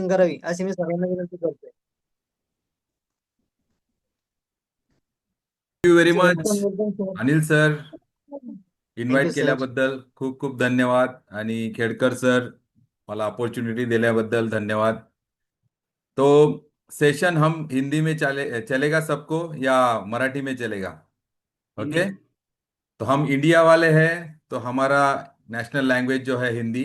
मार्गदर्शन करावी अशी मी सर्वांना विनंती करतोय. यू व्हेरी मच शेवटचा मुद्दा sir. Anil sir. Thank you invite sir. केल्याबद्दल खूप खूप धन्यवाद. आणि खेडकर सर, मला अपॉर्चुनिटी दिल्याबद्दल धन्यवाद. तो सेशन हम हिंदी में चलेगा सबको या मराठी में चलेगा? हिंदी। ओके. तो हम इंडिया वाले हैं, तो हमारा नेशनल लैंग्वेज जो है हिंदी,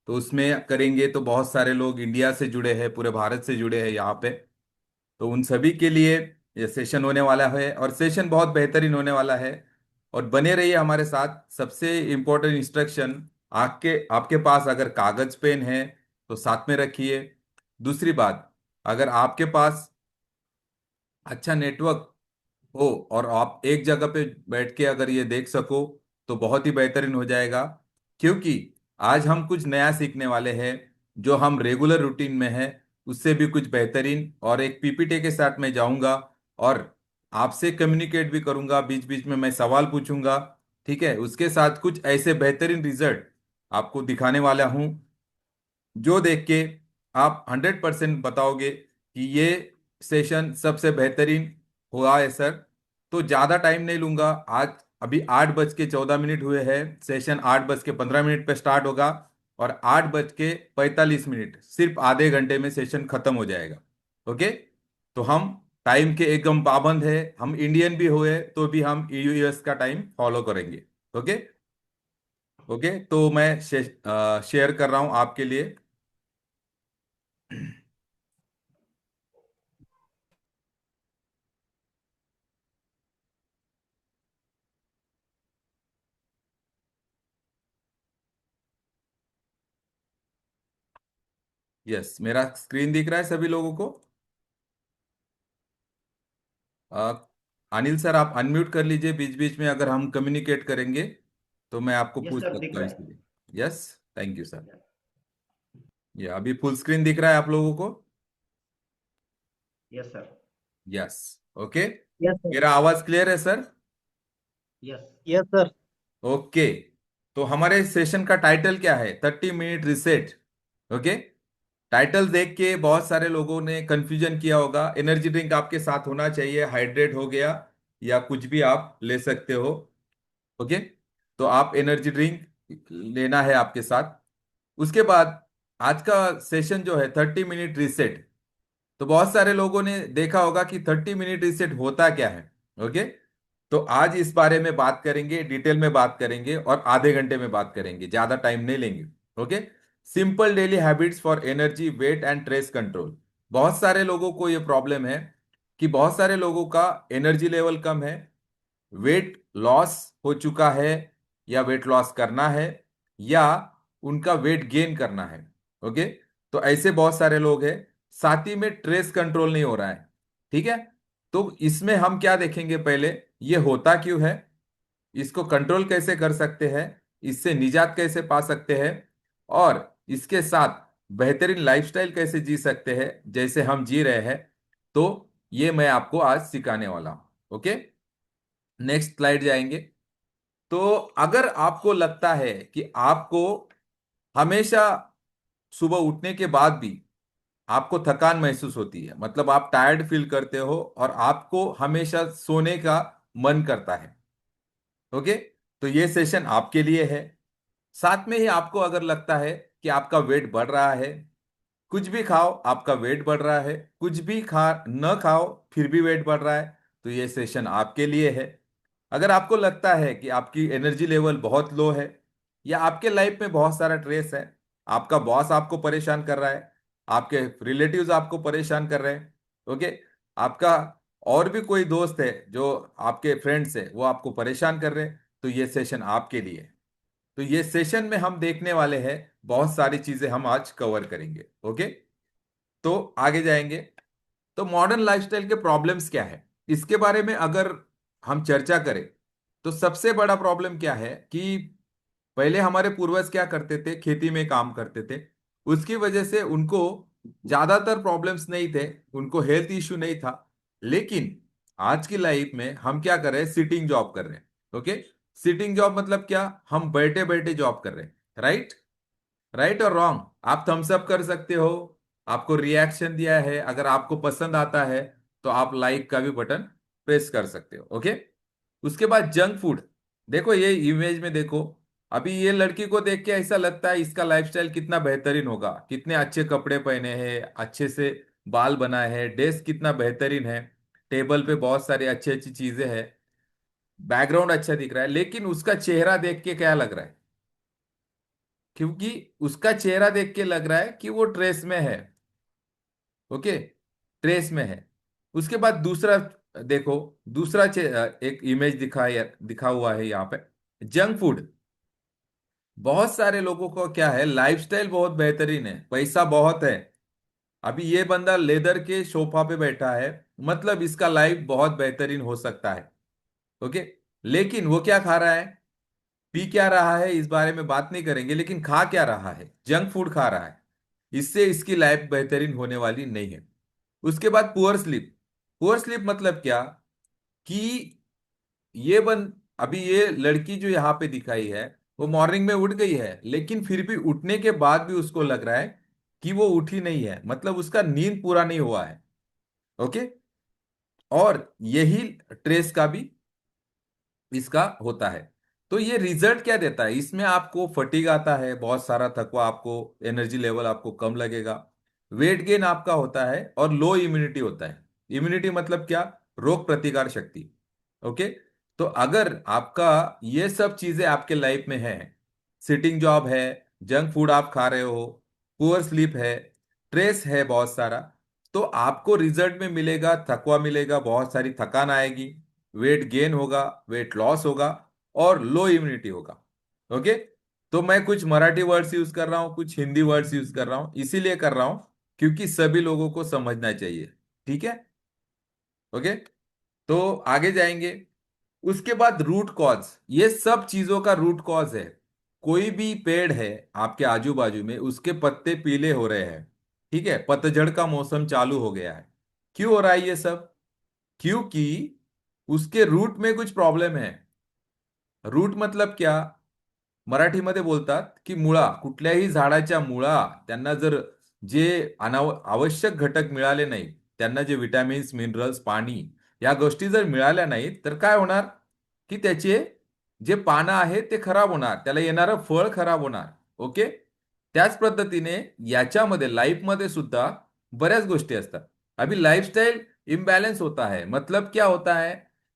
तो उसमें करेंगे तो बहुत सारे लोग इंडिया से जुड़े हैं, पूरे भारत से जुड़े हैं यहाँ पे। तो उन सभी के लिए ये सेशन होने वाला है और सेशन बहुत बेहतरीन होने वाला है। और बने रहिए हमारे साथ। सबसे इम्पोर्टेंट इंस्ट्रक्शन, आपके आपके पास अगर कागज पेन है तो साथ में रखिए। दूसरी बात, अगर आपके पास अच्छा नेटवर्क हो और आप एक जगह पे बैठ के अगर ये देख सको तो बहुत ही बेहतरीन हो जाएगा। क्योंकि आज हम कुछ नया सीखने वाले हैं, जो हम रेगुलर रूटीन में है उससे भी कुछ बेहतरीन। और एक पीपीटी के साथ मैं जाऊंगा और आपसे कम्युनिकेट भी करूंगा, बीच बीच में मैं सवाल पूछूंगा। ठीक है, उसके साथ कुछ ऐसे बेहतरीन रिजल्ट आपको दिखाने वाला हूं, जो देख के आप 100% बताओगे कि ये सेशन सबसे बेहतरीन हुआ है सर। तो ज़्यादा टाइम नहीं लूंगा आज। अभी 8:14 हुए हैं। सेशन 8:15 पे स्टार्ट होगा और 8:45 सिर्फ आधे घंटे में सेशन खत्म हो जाएगा। ओके। तो हम टाइम के एकदम पाबंद है। हम इंडियन भी हुए तो भी हम यूएस का टाइम फॉलो करेंगे। ओके। ओके, तो मैं शेयर कर रहा हूं आपके लिए। यस, मेरा स्क्रीन दिख रहा है सभी लोगों को? अ, अनिल सर, आप अनम्यूट कर लीजिए बीच बीच में, अगर हम कम्युनिकेट करेंगे तो मैं आपको यस पूछ सर, दिख सकता हूँ रहा है। इसलिए। Yes, thank you sir. ये अभी फुल स्क्रीन दिख रहा है आप लोगों को? Yes sir. Yes. Okay. Yes sir. मेरा आवाज क्लियर है sir? Yes. Yes sir. Okay. तो हमारे सेशन का टाइटल क्या है? 30 मिनट रिसेट। ओके। टाइटल देख के बहुत सारे लोगों ने कंफ्यूजन किया होगा। एनर्जी ड्रिंक आपके साथ होना चाहिए, हाइड्रेट हो गया या कुछ भी आप ले सकते हो। ओके। तो आप एनर्जी ड्रिंक लेना है आपके साथ। उसके बाद आज का सेशन जो है 30 मिनट रिसेट। तो बहुत सारे लोगों ने देखा होगा कि 30 मिनट रिसेट होता क्या है। ओके। तो आज इस बारे में बात करेंगे, डिटेल में बात करेंगे और आधे घंटे में बात करेंगे, ज्यादा टाइम नहीं लेंगे। Okay. Simple daily habits for energy, weight and stress control. बहुत सारे लोगों को ये प्रॉब्लम है कि बहुत सारे लोगों का एनर्जी लेवल कम है, वेट लॉस हो चुका है या वेट लॉस करना है, या उनका वेट गेन करना है। ओके। तो ऐसे बहुत सारे लोग हैं। साथ ही में ट्रेस कंट्रोल नहीं हो रहा है। ठीक है। तो इसमें हम क्या देखेंगे, पहले ये होता क्यों है, इसको कंट्रोल कैसे कर सकते हैं, इससे निजात कैसे पा सकते हैं, और इसके साथ बेहतरीन लाइफस्टाइल कैसे जी सकते हैं जैसे हम जी रहे हैं। तो ये मैं आपको आज सिखाने वाला हूं। ओके। नेक्स्ट स्लाइड जाएंगे। तो अगर आपको लगता है कि आपको हमेशा सुबह उठने के बाद भी आपको थकान महसूस होती है, मतलब आप टायर्ड फील करते हो और आपको हमेशा सोने का मन करता है। ओके। तो ये सेशन आपके लिए है। साथ में ही आपको अगर लगता है कि आपका वेट बढ़ रहा है, कुछ भी खाओ आपका वेट बढ़ रहा है, कुछ भी खा न खाओ फिर भी वेट बढ़ रहा है, तो ये सेशन आपके लिए है। अगर आपको लगता है कि आपकी एनर्जी लेवल बहुत लो है, या आपके लाइफ में बहुत सारा स्ट्रेस है, आपका बॉस आपको परेशान कर रहा है, आपके रिलेटिव्स आपको परेशान कर रहे हैं, ओके, आपका और भी कोई दोस्त है जो आपके फ्रेंड्स है वो आपको परेशान कर रहे हैं, तो ये सेशन आपके लिए है। तो ये सेशन में हम देखने वाले हैं, बहुत सारी चीजें हम आज कवर करेंगे। ओके। तो आगे जाएंगे। तो मॉडर्न लाइफस्टाइल के प्रॉब्लम्स क्या है, इसके बारे में अगर हम चर्चा करें, तो सबसे बड़ा प्रॉब्लम क्या है कि पहले हमारे पूर्वज क्या करते थे, खेती में काम करते थे। उसकी वजह से उनको ज्यादातर प्रॉब्लम्स नहीं थे, उनको हेल्थ इश्यू नहीं था। लेकिन आज की लाइफ में हम क्या कर रहे हैं, सिटिंग जॉब कर रहे हैं। ओके। सिटिंग जॉब मतलब क्या, हम बैठे बैठे जॉब कर रहे हैं। राइट? राइट और रॉन्ग? आप थम्स अप कर सकते हो, आपको रिएक्शन दिया है, अगर आपको पसंद आता है तो आप लाइक का भी बटन प्रेस कर सकते हो। ओके। उसके बाद जंक फूड। देखो ये इमेज में देखो, अभी ये लड़की को देख के ऐसा लगता है इसका लाइफस्टाइल कितना बेहतरीन होगा, कितने अच्छे कपड़े पहने हैं, अच्छे से बाल बनाए हैं, डेस्क कितना बेहतरीन है, टेबल पे बहुत सारी अच्छी अच्छी चीजें हैं, बैकग्राउंड अच्छा दिख रहा है, लेकिन उसका चेहरा देख के क्या लग रहा है? क्योंकि उसका चेहरा देख के लग रहा है कि वो ट्रेस में है। ओके, ट्रेस में है। उसके बाद दूसरा देखो, दूसरा एक इमेज दिखा हुआ है यहाँ पे, जंक फूड। बहुत सारे लोगों को क्या है, लाइफस्टाइल बहुत बेहतरीन है, पैसा बहुत है, अभी ये बंदा लेदर के सोफा पे बैठा है, मतलब इसका लाइफ बहुत बेहतरीन हो सकता है। ओके। लेकिन वो क्या खा रहा है, पी क्या रहा है, इस बारे में बात नहीं करेंगे, लेकिन खा क्या रहा है, जंक फूड खा रहा है। इससे इसकी लाइफ बेहतरीन होने वाली नहीं है। उसके बाद पुअर स्लीप। पुअर स्लीप मतलब क्या, कि ये बन अभी ये लड़की जो यहाँ पे दिखाई है, वो मॉर्निंग में उठ गई है, लेकिन फिर भी उठने के बाद भी उसको लग रहा है कि वो उठी नहीं है, मतलब उसका नींद पूरा नहीं हुआ है। ओके। और यही ट्रेस का भी इसका होता है। तो ये रिजल्ट क्या देता है, इसमें आपको फटीग आता है, बहुत सारा थकवा, आपको एनर्जी लेवल आपको कम लगेगा, वेट गेन आपका होता है, और लो इम्यूनिटी होता है। इम्यूनिटी मतलब क्या, रोग प्रतिकार शक्ति। ओके। तो अगर आपका ये सब चीजें आपके लाइफ में है, सिटिंग जॉब है, जंक फूड आप खा रहे हो, पुअर स्लीप है, स्ट्रेस है बहुत सारा, तो आपको रिजल्ट में मिलेगा, थकवा मिलेगा, बहुत सारी थकान आएगी, वेट गेन होगा, वेट लॉस होगा, और लो इम्यूनिटी होगा। ओके। तो मैं कुछ मराठी वर्ड्स यूज कर रहा हूँ, कुछ हिंदी वर्ड्स यूज कर रहा हूँ, इसीलिए कर रहा हूँ क्योंकि सभी लोगों को समझना चाहिए। ठीक है। ओके। तो आगे जाएंगे। उसके बाद रूट कॉज, ये सब चीजों का रूट कॉज है। कोई भी पेड़ है आपके आजू बाजू में, उसके पत्ते पीले हो रहे हैं, ठीक है, पतझड़ का मौसम चालू हो गया है, क्यों हो रहा है ये सब? क्योंकि उसके रूट में कुछ प्रॉब्लम है। रूट मतलब क्या, मराठीमध्ये बोलतात की मुळा, कुठल्याही झाडाच्या मुळा, त्यांना जर जे आवश्यक घटक मिळाले नाहीत, त्यांना जे विटॅमिन्स, मिनरल्स, पाणी या गोष्टी जर मिळाल्या नाहीत, तर काय होणार, की त्याचे जे पानं आहेत ते खराब होणार, त्याला येणारं फळ खराब होणार। ओके। त्याच पद्धतीने याच्यामध्ये लाईफमध्ये सुद्धा बऱ्याच गोष्टी असतात। अभी लाइफस्टाइल इम्बैलेंस होता है, मतलब क्या होता है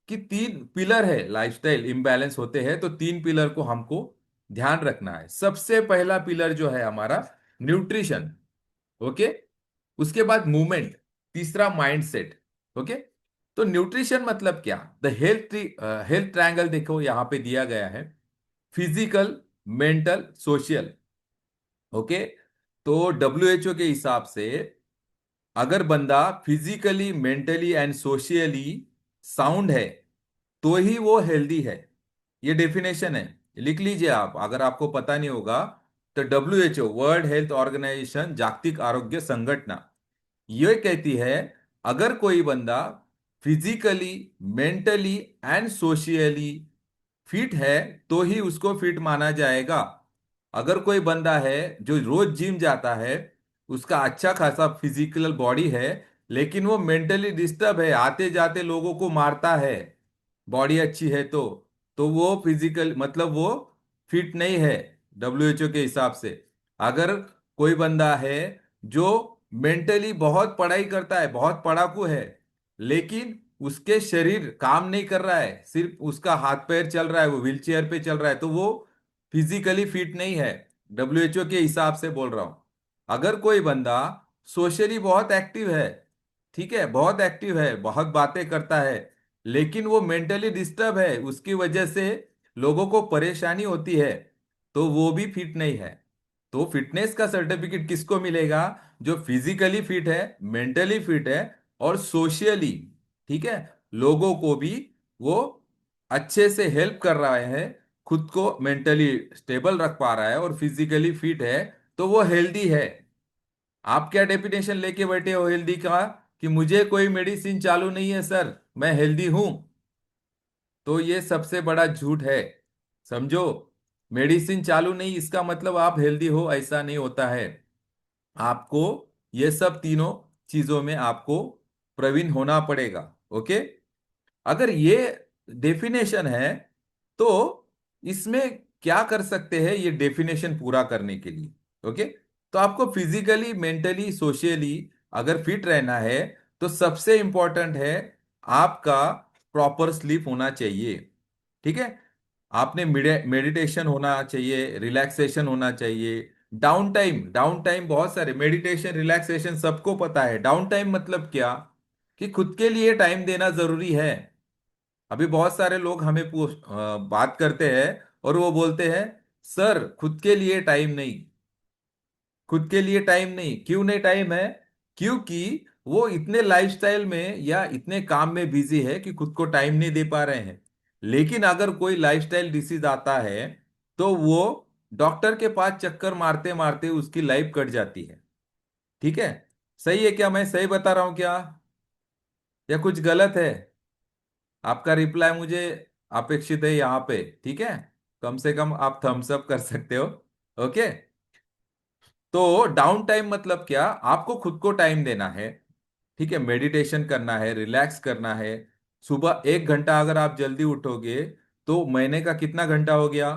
कि तीन पिलर है, लाइफस्टाइल इम्बैलेंस होते हैं तो तीन पिलर को हमको ध्यान रखना है। सबसे पहला पिलर जो है हमारा, न्यूट्रिशन। ओके। उसके बाद मूवमेंट, तीसरा माइंडसेट। ओके। तो न्यूट्रिशन मतलब क्या, द हेल्थ ट्रायंगल देखो यहां पे दिया गया है, फिजिकल, मेंटल, सोशल। ओके। तो डब्ल्यूएचओ के हिसाब से अगर बंदा physically, mentally and socially sound है तो ही वो हेल्दी है। ये डेफिनेशन है, लिख लीजिए आप, अगर आपको पता नहीं होगा तो डब्ल्यूएचओ, वर्ल्ड हेल्थ ऑर्गेनाइजेशन, जागतिक आरोग्य संगठना, ये कहती है अगर कोई बंदा physically, mentally and socially fit है तो ही उसको फिट माना जाएगा। अगर कोई बंदा है जो रोज जिम जाता है, उसका अच्छा खासा फिजिकल बॉडी है, लेकिन वो मेंटली डिस्टर्ब है, आते जाते लोगों को मारता है, बॉडी अच्छी है तो वो फिजिकल मतलब वो फिट नहीं है डब्ल्यूएचओ के हिसाब से। अगर कोई बंदा है जो मेंटली बहुत पढ़ाई करता है, बहुत पढ़ाकू है, लेकिन उसके शरीर काम नहीं कर रहा है, सिर्फ उसका हाथ पैर चल रहा है, वो व्हील चेयर पे चल रहा है, तो वो फिजिकली फिट नहीं है, डब्ल्यूएचओ के हिसाब से बोल रहा हूं। अगर कोई बंदा सोशली बहुत एक्टिव है, ठीक है, बहुत एक्टिव है, बहुत बातें करता है, लेकिन वो मेंटली डिस्टर्ब है, उसकी वजह से लोगों को परेशानी होती है, तो वो भी फिट नहीं है। तो फिटनेस का सर्टिफिकेट किसको मिलेगा, जो फिजिकली फिट है, मेंटली फिट है, और सोशली, ठीक है, लोगों को भी वो अच्छे से हेल्प कर रहा है, खुद को मेंटली स्टेबल रख पा रहा है और फिजिकली फिट है, तो वो हेल्दी है। आप क्या डेफिनेशन लेके बैठे हो हेल्दी का, कि मुझे कोई मेडिसिन चालू नहीं है सर, मैं हेल्दी हूं, तो ये सबसे बड़ा झूठ है। समझो, मेडिसिन चालू नहीं इसका मतलब आप हेल्दी हो, ऐसा नहीं होता है। आपको ये सब तीनों चीजों में आपको प्रवीण होना पड़ेगा। ओके, अगर ये डेफिनेशन है तो इसमें क्या कर सकते हैं ये डेफिनेशन पूरा करने के लिए? ओके, तो आपको फिजिकली, मेंटली, सोशली अगर फिट रहना है तो सबसे इंपॉर्टेंट है आपका प्रॉपर स्लीप होना चाहिए। ठीक है, आपने मेडिटेशन होना चाहिए, रिलैक्सेशन होना चाहिए। डाउन टाइम बहुत सारे, मेडिटेशन, रिलैक्सेशन सबको पता है। डाउन टाइम मतलब क्या? कि खुद के लिए टाइम देना जरूरी है। अभी बहुत सारे लोग हमें बात करते हैं और वो बोलते हैं, सर खुद के लिए टाइम नहीं। खुद के लिए टाइम नहीं, क्यों नहीं टाइम है? क्योंकि वो इतने लाइफस्टाइल में या इतने काम में बिजी है कि खुद को टाइम नहीं दे पा रहे हैं। लेकिन अगर कोई लाइफस्टाइल डिसीज आता है तो वो डॉक्टर के पास चक्कर मारते मारते उसकी लाइफ कट जाती है। ठीक है, सही है क्या? मैं सही बता रहा हूं क्या, या कुछ गलत है? आपका रिप्लाई मुझे अपेक्षित है यहाँ पे। ठीक है, कम से कम आप थम्स अप कर सकते हो। ओके, तो डाउन टाइम मतलब क्या? आपको खुद को टाइम देना है। ठीक है, मेडिटेशन करना है, रिलैक्स करना है। सुबह 1 घंटा अगर आप जल्दी उठोगे तो महीने का कितना घंटा हो गया?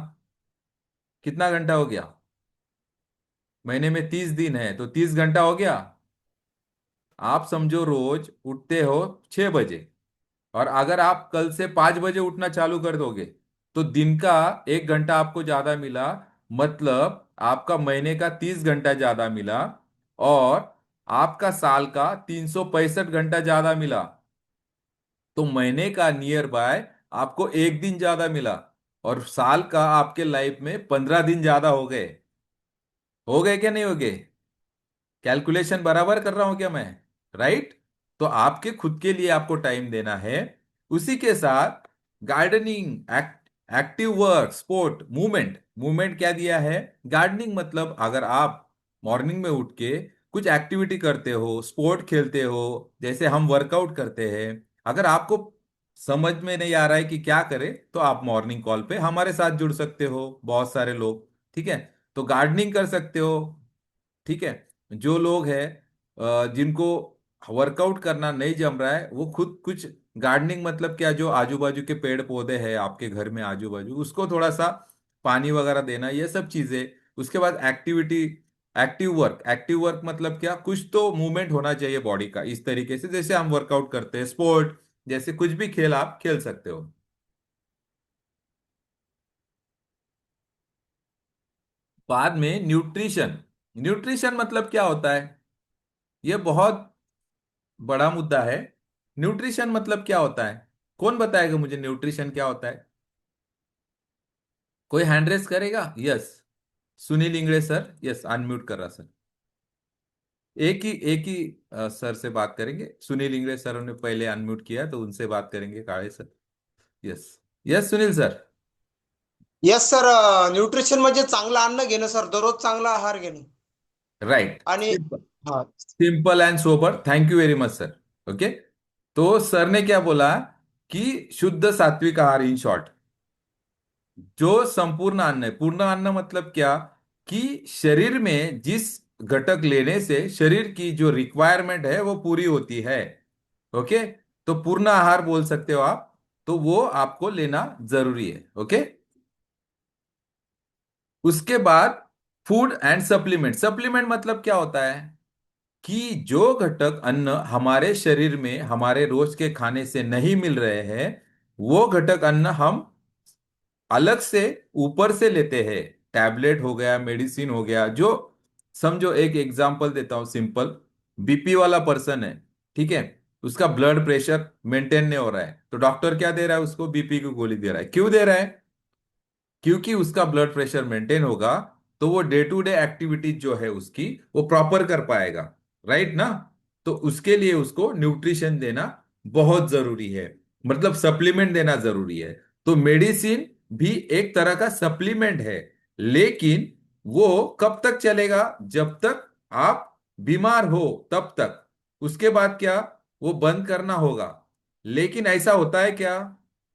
कितना घंटा हो गया? महीने में 30 दिन है तो 30 घंटा हो गया। आप समझो रोज उठते हो 6 बजे, और अगर आप कल से 5 बजे उठना चालू कर दोगे तो दिन का 1 घंटा आपको ज्यादा मिला। मतलब आपका महीने का 30 घंटा ज्यादा मिला, और आपका साल का 365 घंटा ज्यादा मिला। तो महीने का नियर बाय आपको 1 दिन ज्यादा मिला, और साल का आपके लाइफ में 15 दिन ज्यादा हो गए। हो गए क्या नहीं हो गए? कैलकुलेशन बराबर कर रहा हूं क्या मैं? राइट? तो आपके खुद के लिए आपको टाइम देना है। उसी के साथ gardening, active work, sport, movement. Movement क्या दिया है? गार्डनिंग मतलब अगर आप मॉर्निंग में उठ के कुछ एक्टिविटी करते हो, स्पोर्ट खेलते हो, जैसे हम वर्कआउट करते हैं। अगर आपको समझ में नहीं आ रहा है कि क्या करें तो आप मॉर्निंग कॉल पे हमारे साथ जुड़ सकते हो, बहुत सारे लोग। ठीक है, तो गार्डनिंग कर सकते हो। ठीक है, जो लोग हैं जिनको वर्कआउट करना नहीं जम रहा है वो खुद कुछ, गार्डनिंग मतलब क्या, जो आजू बाजू के पेड़ पौधे हैं आपके घर में आजू बाजू, उसको थोड़ा सा पानी वगैरह देना, ये सब चीजें। उसके बाद एक्टिविटी, एक्टिव वर्क मतलब क्या? कुछ तो मूवमेंट होना चाहिए बॉडी का, इस तरीके से जैसे हम वर्कआउट करते हैं, स्पोर्ट, जैसे कुछ भी खेल आप खेल सकते हो। बाद में न्यूट्रिशन। न्यूट्रिशन मतलब क्या होता है? ये बहुत बड़ा मुद्दा है। न्यूट्रिशन मतलब क्या होता है? कौन बताएगा मुझे न्यूट्रिशन क्या होता है? कोई हैंड रेस करेगा? Yes, Sunil Ingde sir. Yes, unmute कर रहा सर। एक ही सर से बात करेंगे। सुनील इंगड़े सर ने पहले अनम्यूट किया तो उनसे बात करेंगे, Kale sir. Yes, yes Sunil sir. Yes sir. Nutrition म्हणजे चांगलं अन्न घेणं सर, दररोज चांगला आहार घेणं. राइट, आणि हा. Simple and sober, thank you very much sir. Okay, तो सर ने क्या बोला कि शुद्ध सात्विक आहार, इन शॉर्ट, जो संपूर्ण अन्न है। पूर्ण अन्न मतलब क्या? कि शरीर में जिस घटक लेने से शरीर की जो रिक्वायरमेंट है वो पूरी होती है। ओके, तो पूर्ण आहार बोल सकते हो आप। तो वो आपको लेना जरूरी है। ओके, उसके बाद फूड एंड सप्लीमेंट। सप्लीमेंट मतलब क्या होता है? कि जो घटक अन्न हमारे शरीर में हमारे रोज के खाने से नहीं मिल रहे हैं, वो घटक अन्न हम अलग से ऊपर से लेते हैं। टैबलेट हो गया, मेडिसिन हो गया, जो, समझो एक एग्जांपल देता हूं सिंपल। बीपी वाला पर्सन है, ठीक है, उसका ब्लड प्रेशर मेंटेन नहीं हो रहा है तो डॉक्टर क्या दे रहा है? उसको बीपी की गोली दे रहा है। क्यों दे रहा है? क्योंकि उसका ब्लड प्रेशर मेंटेन होगा तो वो डे टू डे एक्टिविटीज जो है उसकी, वो प्रॉपर कर पाएगा। राइट ना? तो उसके लिए उसको न्यूट्रिशन देना बहुत जरूरी है, मतलब सप्लीमेंट देना जरूरी है। तो मेडिसिन भी एक तरह का सप्लीमेंट है, लेकिन वो कब तक चलेगा? जब तक आप बीमार हो तब तक। उसके बाद क्या? वो बंद करना होगा। लेकिन ऐसा होता है क्या?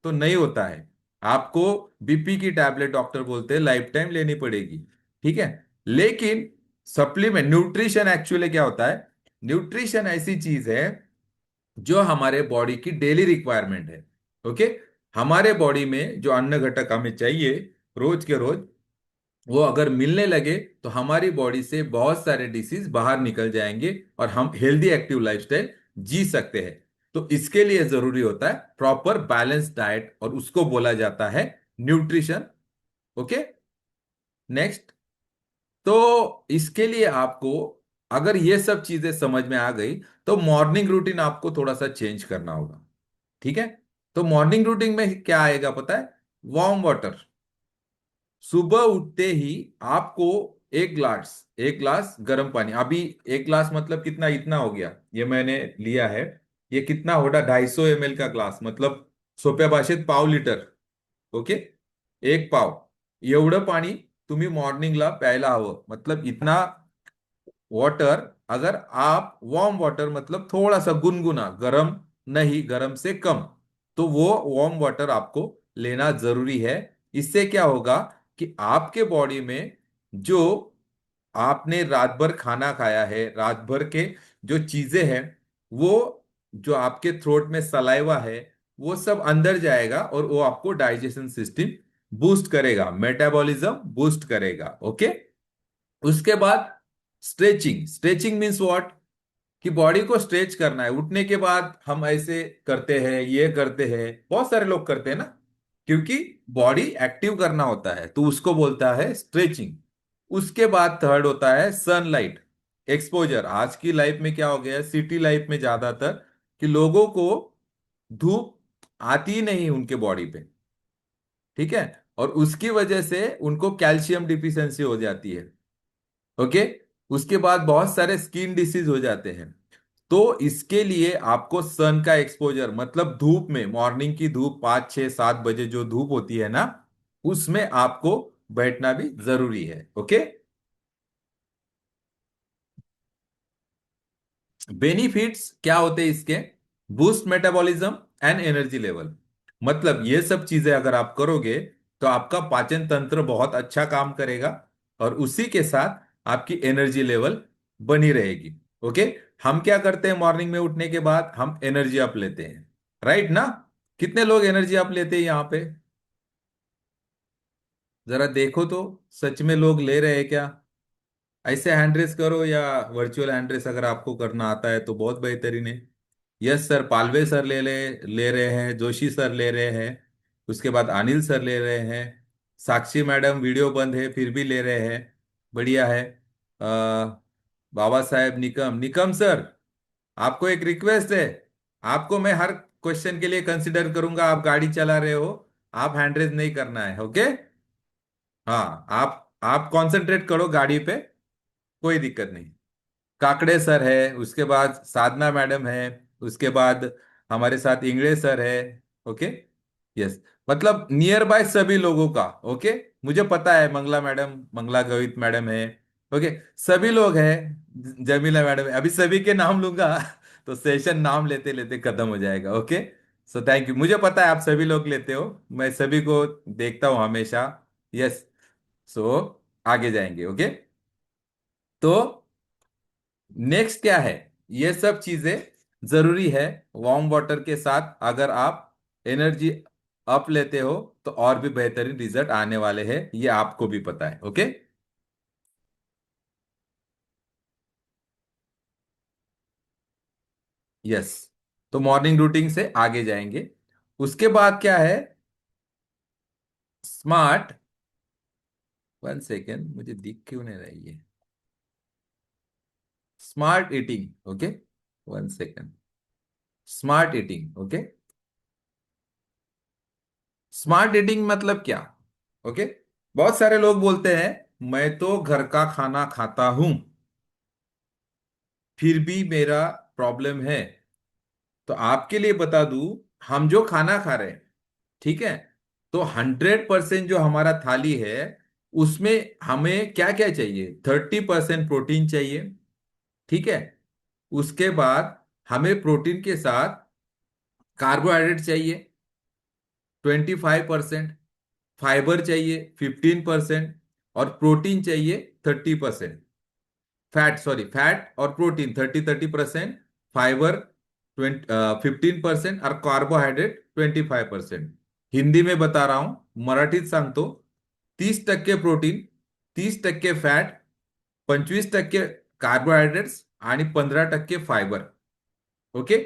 तो नहीं होता है। आपको बीपी की टैबलेट डॉक्टर बोलते हैं लाइफ टाइम लेनी पड़ेगी। ठीक है, लेकिन सप्लीमेंट न्यूट्रिशन एक्चुअली क्या होता है? न्यूट्रिशन ऐसी चीज है जो हमारे बॉडी की डेली रिक्वायरमेंट है। ओके। हमारे बॉडी में जो अन्न घटक हमें चाहिए रोज के रोज, वो अगर मिलने लगे तो हमारी बॉडी से बहुत सारे डिसीज बाहर निकल जाएंगे और हम हेल्दी एक्टिव लाइफस्टाइल जी सकते हैं। तो इसके लिए जरूरी होता है प्रॉपर बैलेंस डाइट, और उसको बोला जाता है न्यूट्रिशन। ओके। नेक्स्ट। तो इसके लिए आपको, अगर ये सब चीजें समझ में आ गई, तो मॉर्निंग रूटीन आपको थोड़ा सा चेंज करना होगा। ठीक है। तो मॉर्निंग रूटीन में क्या आएगा पता है? Warm water. सुबह उठते ही आपको एक ग्लास गर्म पानी। अभी एक ग्लास मतलब कितना? इतना हो गया, ये मैंने लिया है। ये कितना होगा? 250 ml का ग्लास, मतलब सोप्या भाषेत पाव लिटर. ओके. एक पाव एवढं पाणी तुम्ही मॉर्निंगला प्यायला हवं. मतलब इतना वाटर, अगर आप वार्म वाटर मतलब थोड़ा सा गुनगुना, गर्म नहीं, गर्म से कम, तो वो वार्म वाटर आपको लेना जरूरी है। इससे क्या होगा कि आपके बॉडी में जो आपने रात भर खाना खाया है, रात भर के जो चीजें हैं, वो जो आपके थ्रोट में सलाइवा है, वो सब अंदर जाएगा और वो आपको डाइजेशन सिस्टम बूस्ट करेगा, मेटाबॉलिज्म बूस्ट करेगा। ओके। उसके बाद स्ट्रेचिंग। Stretching means what? कि बॉडी को स्ट्रेच करना है। उठने के बाद हम ऐसे करते हैं, ये करते हैं, बहुत सारे लोग करते हैं ना, क्योंकि बॉडी एक्टिव करना होता है, तो उसको बोलता है स्ट्रेचिंग। उसके बाद थर्ड होता है सनलाइट एक्सपोजर। आज की लाइफ में क्या हो गया है, सिटी लाइफ में ज्यादातर कि लोगों को धूप आती ही नहीं उनके बॉडी पे। ठीक है। और उसकी वजह से उनको कैल्शियम डिफिशियंसी हो जाती है। ओके। उसके बाद बहुत सारे स्किन डिसीज हो जाते हैं। तो इसके लिए आपको सन का एक्सपोजर, मतलब धूप में, मॉर्निंग की धूप 5 6 7 बजे जो धूप होती है ना, उसमें आपको बैठना भी जरूरी है। ओके। बेनिफिट्स क्या होते हैं इसके? Boost metabolism and energy level. मतलब ये सब चीजें अगर आप करोगे तो आपका पाचन तंत्र बहुत अच्छा काम करेगा, और उसी के साथ आपकी एनर्जी लेवल बनी रहेगी। ओके। हम क्या करते हैं मॉर्निंग में उठने के बाद? हम एनर्जी अप लेते हैं, राइट ना? कितने लोग एनर्जी अप लेते हैं यहाँ पे? जरा देखो तो, सच में लोग ले रहे हैं क्या? ऐसे हैंड रेस करो, या वर्चुअल हैंड रेस अगर आपको करना आता है तो बहुत बेहतरीन है। यस सर, पालवे सर ले रहे हैं, जोशी सर ले रहे हैं, उसके बाद अनिल सर ले रहे हैं, साक्षी मैडम वीडियो बंद है फिर भी ले रहे हैं। बढ़िया है। बाबा साहेब निकम, निकम सर, आपको एक रिक्वेस्ट है। आपको मैं हर क्वेश्चन के लिए कंसिडर करूंगा। आप गाड़ी चला रहे हो, आप हैंड रेस नहीं करना है। ओके। हाँ, आप कंसंट्रेट करो गाड़ी पे, कोई दिक्कत नहीं। काकड़े सर है, उसके बाद साधना मैडम है, उसके बाद हमारे साथ इंगड़े सर है। ओके। यस। मतलब नियर बाय सभी लोगों का। ओके। मुझे पता है मंगला मैडम, मंगला गवित मैडम है। ओके। सभी लोग हैं, जमीला मैडम है। अभी सभी के नाम लूंगा तो सेशन नाम लेते लेते खत्म हो जाएगा। ओके। So thank you. मुझे पता है आप सभी लोग लेते हो, मैं सभी को देखता हूं हमेशा। यस। सो आगे जाएंगे। ओके। तो नेक्स्ट क्या है? ये सब चीजें जरूरी है। वार्म वाटर के साथ अगर आप एनर्जी अप लेते हो तो और भी बेहतरीन रिजल्ट आने वाले हैं, ये आपको भी पता है। ओके। यस। तो मॉर्निंग रूटीन से आगे जाएंगे। उसके बाद क्या है? स्मार्ट, 1 सेकेंड, मुझे दिख क्यों नहीं रही है? Smart eating. Okay. 1 second. Smart eating. Okay. Smart eating मतलब क्या? ओके। बहुत सारे लोग बोलते हैं मैं तो घर का खाना खाता हूं, फिर भी मेरा प्रॉब्लम है। तो आपके लिए बता दूं, हम जो खाना खा रहे हैं, ठीक है, तो 100% जो हमारा थाली है, उसमें हमें क्या क्या चाहिए? 30% प्रोटीन चाहिए। ठीक है। उसके बाद हमें प्रोटीन के साथ कार्बोहाइड्रेट चाहिए 25%, फाइबर चाहिए 15%, और प्रोटीन चाहिए 30%। फैट और प्रोटीन 30-30%, फाइबर 15% और कार्बोहाइड्रेट 25%. हिंदी में बता रहा हूं, मराठीत सांगतो. 30% प्रोटीन, 30% फॅट, 25% कार्बोहायड्रेट्स आणि 15% फाइबर. ओके.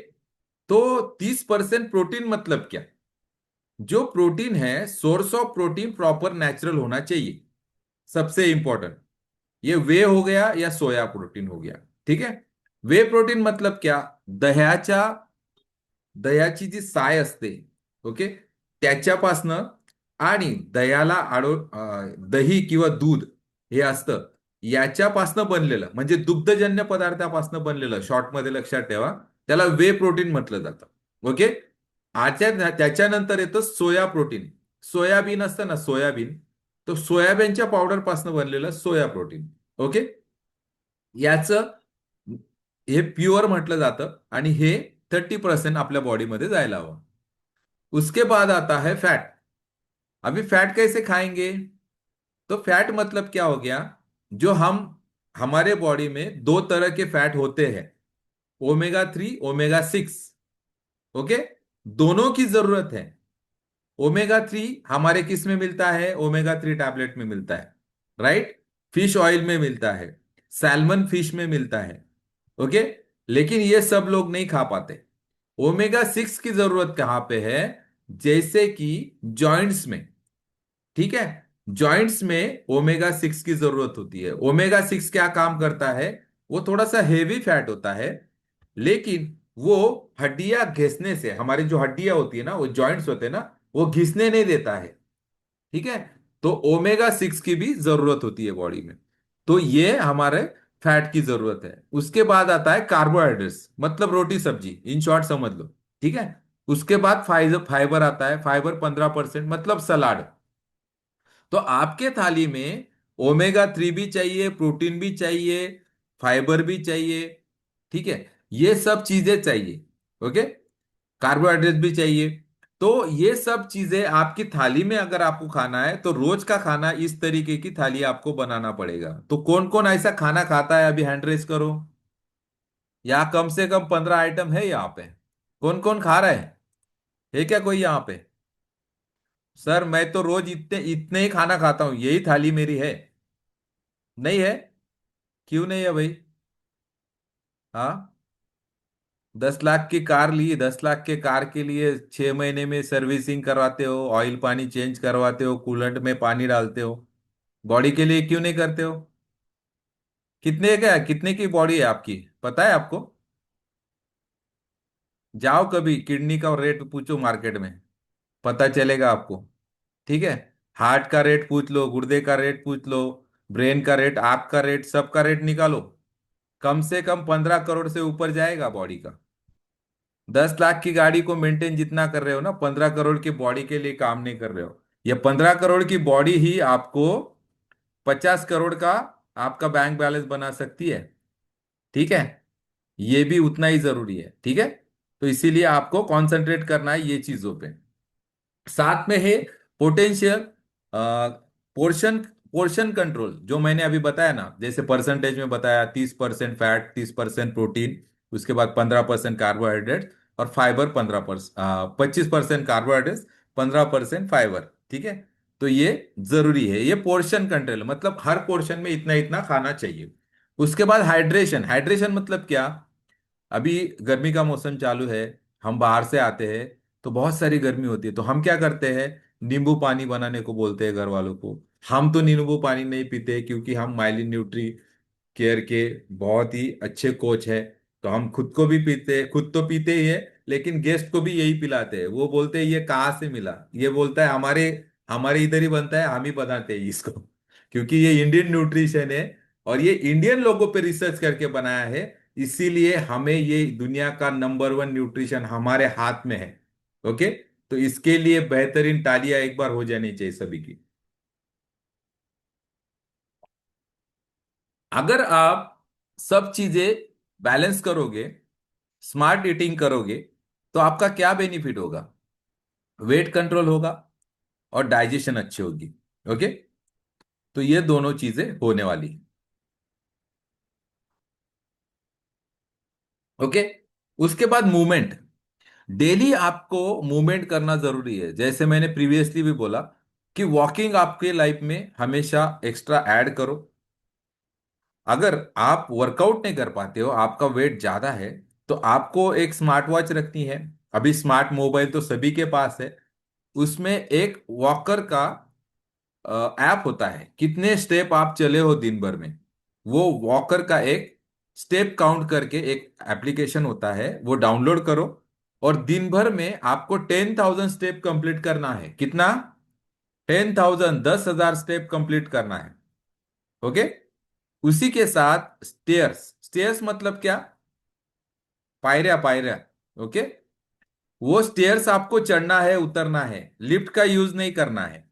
तो 30% प्रोटीन मतलब क्या? जो प्रोटीन है, source of protein proper natural होना चाहिए, सबसे इंपॉर्टेंट. ये वे हो गया या सोया प्रोटीन हो गया. ठीक है. वे प्रोटीन मतलब क्या? दह्याच्या दह्याची जी साय असते, ओके, त्याच्यापासनं आणि दह्याला दही किंवा दूध हे असतं, याच्यापासनं बनलेलं म्हणजे दुग्धजन्य पदार्थापासनं बनलेलं, शॉर्टमध्ये लक्षात ठेवा, त्याला वे प्रोटीन म्हटलं जातं. ओके. त्याच्यानंतर येतं सोया प्रोटीन. सोयाबीन असतं ना, सोयाबीन, तो सोयाबीनच्या पावडर पासून बनलेलं सोया प्रोटीन. ओके. याचं हे प्युअर म्हटलं जातं आणि हे 30% आपल्या बॉडीमध्ये जायला हवं. उसके बाद आता है फैट. अभी फैट कैसे खाएंगे? तो फैट मतलब क्या हो गया? जो हम हमारे बॉडी में दो तरह के फैट होते हैं, ओमेगा 3, ओमेगा 6. ओके. दोनों की जरूरत है. ओमेगा 3 हमारे किस में मिलता है? ओमेगा 3 टैबलेट में मिलता है, राइट. फिश ऑयल में मिलता है, सैल्मन फिश में मिलता है. ओके. लेकिन ये सब लोग नहीं खा पाते. ओमेगा 6 की जरूरत कहां पे है? जैसे कि जॉइंट्स में. ठीक है. जॉइंट्स में ओमेगा 6 की जरूरत होती है. ओमेगा 6 क्या काम करता है? वो थोड़ा सा हेवी फैट होता है, लेकिन वो हड्डियां घिसने से, हमारी जो हड्डियां होती है ना, वो जॉइंट्स होते हैं ना, वो घिसने नहीं देता है. ठीक है. तो ओमेगा 6 की भी जरूरत होती है बॉडी में. तो ये हमारे फैट की जरूरत है. उसके बाद आता है कार्बोहाइड्रेट्स, मतलब रोटी सब्जी, इन शॉर्ट समझ लो. ठीक है. उसके बाद फाइबर फाइबर आता है. फाइबर 15%, मतलब सलाड. तो आपके थाली में ओमेगा 3 भी चाहिए, प्रोटीन भी चाहिए, फाइबर भी चाहिए. ठीक है. ये सब चीजें चाहिए. ओके. कार्बोहाइड्रेट भी चाहिए. तो ये सब चीजें आपकी थाली में अगर आपको खाना है, तो रोज का खाना इस तरीके की थाली आपको बनाना पड़ेगा. तो कौन कौन ऐसा खाना खाता है? अभी हैंड रेस करो. या कम से कम 15 आइटम है यहाँ पे. कौन कौन खा रहा है क्या कोई यहाँ पे? सर मैं तो रोज इतने इतने ही खाना खाता हूं, यही थाली मेरी है. नहीं है? क्यों नहीं है भाई? हाँ. 10 लाख की कार ली, 10 लाख के कार के लिए 6 महीने में सर्विसिंग करवाते हो, ऑयल पानी चेंज करवाते हो, कूलेंट में पानी डालते हो. बॉडी के लिए क्यों नहीं करते हो? कितने की बॉडी है आपकी, पता है आपको? जाओ कभी किडनी का रेट पूछो मार्केट में, पता चलेगा आपको. ठीक है. हार्ट का रेट पूछ लो, गुर्दे का रेट पूछ लो, ब्रेन का रेट, आंख का रेट, सबका रेट निकालो. कम से कम 15 करोड़ से ऊपर जाएगा बॉडी का. 10 लाख की गाड़ी को मेंटेन जितना कर रहे हो ना, 15 करोड़ की बॉडी के लिए काम नहीं कर रहे हो. ये 15 करोड़ की बॉडी ही आपको 50 करोड़ का आपका बैंक बैलेंस बना सकती है. ठीक है. ये भी उतना ही जरूरी है. ठीक है. तो इसीलिए आपको कंसंट्रेट करना है ये चीजों पे. साथ में है पोटेंशियल पोर्शन पोर्शन कंट्रोल, जो मैंने अभी बताया ना, जैसे परसेंटेज में बताया, 30% फैट, 30% प्रोटीन, उसके बाद 15% कार्बोहाइड्रेट और फाइबर 15%, 25% कार्बोहाइड्रेट, 15% फाइबर. ठीक है. तो ये जरूरी है. ये पोर्शन कंट्रोल मतलब हर पोर्शन में इतना इतना खाना चाहिए. उसके बाद हाइड्रेशन. हाइड्रेशन मतलब क्या? अभी गर्मी का मौसम चालू है, हम बाहर से आते हैं, तो बहुत सारी गर्मी होती है, तो हम क्या करते हैं? नींबू पानी बनाने को बोलते हैं घर वालों को. हम तो नींबू पानी नहीं पीते, क्योंकि हम माइलिन न्यूट्री केयर के बहुत ही अच्छे कोच है. तो हम खुद को भी पीते, खुद तो पीते ही है, लेकिन गेस्ट को भी यही पिलाते हैं. वो बोलते हैं ये कहाँ से मिला? ये बोलता है हमारे हमारे इधर ही बनता है, हम ही बनाते हैं इसको. क्योंकि ये इंडियन न्यूट्रिशन है, और ये इंडियन लोगों पे रिसर्च करके बनाया है. इसीलिए हमें ये दुनिया का नंबर 1 न्यूट्रिशन हमारे हाथ में है. ओके. तो इसके लिए बेहतरीन तालियां एक बार हो जानी चाहिए सभी की. अगर आप सब चीजें बैलेंस करोगे, स्मार्ट ईटिंग करोगे, तो आपका क्या बेनिफिट होगा? वेट कंट्रोल होगा और डाइजेशन अच्छी होगी. ओके. तो ये दोनों चीजें होने वाली. ओके। उसके बाद मूवमेंट। डेली आपको मूवमेंट करना जरूरी है, जैसे मैंने प्रीवियसली भी बोला कि वॉकिंग आपके लाइफ में हमेशा एक्स्ट्रा ऐड करो। अगर आप वर्कआउट नहीं कर पाते हो, आपका वेट ज्यादा है, तो आपको एक स्मार्ट वॉच रखनी है। अभी स्मार्ट मोबाइल तो सभी के पास है। उसमें एक वॉकर का ऐप होता है, कितने स्टेप आप चले हो दिन भर में, वो वॉकर का एक स्टेप काउंट करके एक एप्लीकेशन होता है, वो डाउनलोड करो। और दिन भर में आपको 10,000 स्टेप कंप्लीट करना है। कितना? 10,000, 10,000 स्टेप कंप्लीट करना है। ओके। उसी के साथ स्टेयर्स। स्टेयर्स मतलब क्या? पायरिया, पायरिया। ओके। वो स्टेयर्स आपको चढ़ना है, उतरना है, लिफ्ट का यूज नहीं करना है।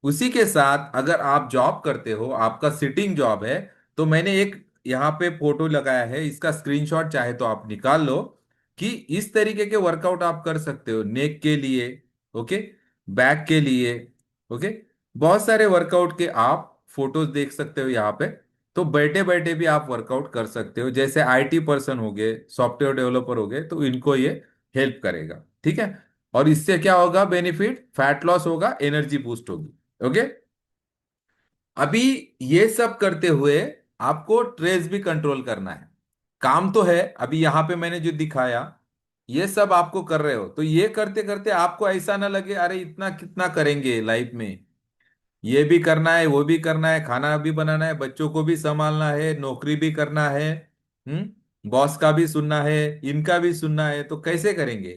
उसी के साथ अगर आप जॉब करते हो, आपका सिटिंग जॉब है, तो मैंने एक यहाँ पे फोटो लगाया है, इसका स्क्रीनशॉट चाहे तो आप निकाल लो, कि इस तरीके के वर्कआउट आप कर सकते हो नेक के लिए। ओके। बैक के लिए। ओके। बहुत सारे वर्कआउट के आप फोटोज देख सकते हो यहाँ पे। तो बैठे बैठे भी आप वर्कआउट कर सकते हो, जैसे आईटी पर्सन हो गए, सॉफ्टवेयर डेवलपर हो गए, तो इनको ये हेल्प करेगा। ठीक है। और इससे क्या होगा बेनिफिट? फैट लॉस होगा, एनर्जी बूस्ट होगी। ओके। अभी ये सब करते हुए आपको ट्रेस भी कंट्रोल करना है। काम तो है, अभी यहां पे मैंने जो दिखाया, ये सब आपको कर रहे हो, तो ये करते करते आपको ऐसा ना लगे अरे इतना कितना करेंगे लाइफ में। ये भी करना है, वो भी करना है, खाना भी बनाना है, बच्चों को भी संभालना है, नौकरी भी करना है, बॉस का भी सुनना है, इनका भी सुनना है, तो कैसे करेंगे?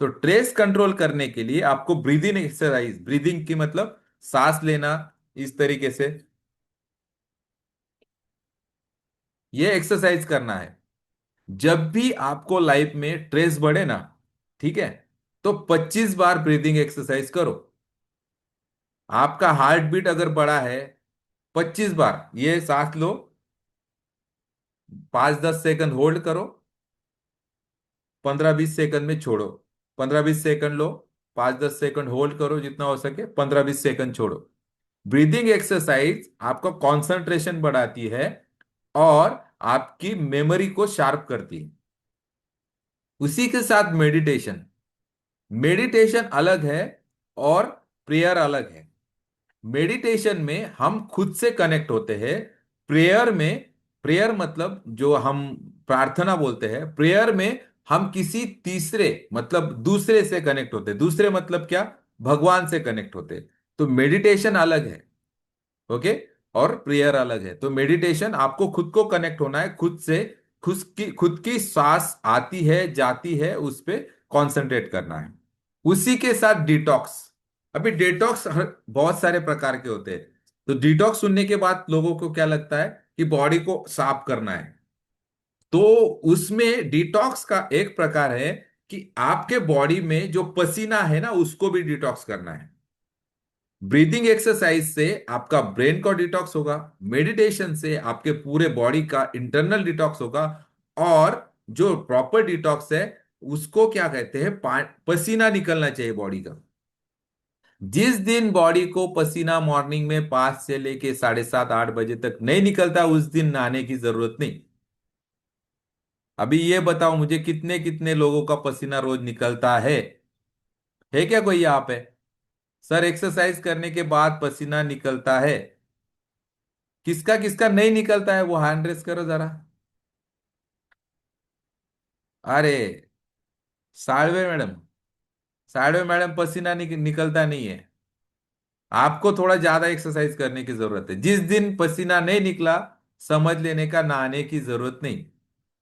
तो ट्रेस कंट्रोल करने के लिए आपको ब्रीदिंग एक्सरसाइज, ब्रीदिंग की मतलब सांस लेना, इस तरीके से ये एक्सरसाइज करना है। जब भी आपको लाइफ में ट्रेस बढ़े ना, ठीक है, तो 25 बार ब्रीदिंग एक्सरसाइज करो। आपका हार्ट बीट अगर बढ़ा है, 25 बार ये सांस लो, 5-10 सेकंड होल्ड करो, 15-20 सेकंड में छोड़ो। 15-20 सेकंड लो, 5-10 सेकंड होल्ड करो, जितना हो सके 15-20 सेकंड छोड़ो। ब्रीदिंग एक्सरसाइज आपका कंसंट्रेशन बढ़ाती है और आपकी मेमोरी को शार्प करती है। उसी के साथ मेडिटेशन। मेडिटेशन अलग है और प्रेयर अलग है। मेडिटेशन में हम खुद से कनेक्ट होते हैं। प्रेयर में, प्रेयर मतलब जो हम प्रार्थना बोलते हैं, प्रेयर में हम किसी तीसरे मतलब दूसरे से कनेक्ट होते हैं। दूसरे मतलब क्या? भगवान से कनेक्ट होते हैं। तो मेडिटेशन अलग है। ओके। और प्रेयर अलग है। तो मेडिटेशन आपको खुद को कनेक्ट होना है, खुद से, खुद की सांस आती है जाती है उस पे कंसंट्रेट करना है। उसी के साथ डिटॉक्स। अभी डिटॉक्स बहुत सारे प्रकार के होते हैं। तो डिटॉक्स सुनने के बाद लोगों को क्या लगता है कि बॉडी को साफ करना है। तो उसमें डिटॉक्स का एक प्रकार है कि आपके बॉडी में जो पसीना है ना, उसको भी डिटॉक्स करना है। ब्रीदिंग एक्सरसाइज से आपका ब्रेन का डिटॉक्स होगा, मेडिटेशन से आपके पूरे बॉडी का इंटरनल डिटॉक्स होगा। और जो प्रॉपर डिटॉक्स है, उसको क्या कहते हैं? पसीना निकलना चाहिए बॉडी का। जिस दिन बॉडी को पसीना मॉर्निंग में 5 से लेके 7:30 8 बजे तक नहीं निकलता, उस दिन नहाने की जरूरत नहीं। अभी ये बताओ मुझे, कितने कितने लोगों का पसीना रोज निकलता है क्या कोई यहाँ पे? सर एक्सरसाइज करने के बाद पसीना निकलता है। किसका किसका नहीं निकलता है, वो हैंड रेस करो जरा। अरे साड़वे मैडम, साड़वे मैडम पसीना निकलता नहीं है। आपको थोड़ा ज्यादा एक्सरसाइज करने की जरूरत है। जिस दिन पसीना नहीं निकला, समझ लेने का नहाने की जरूरत नहीं।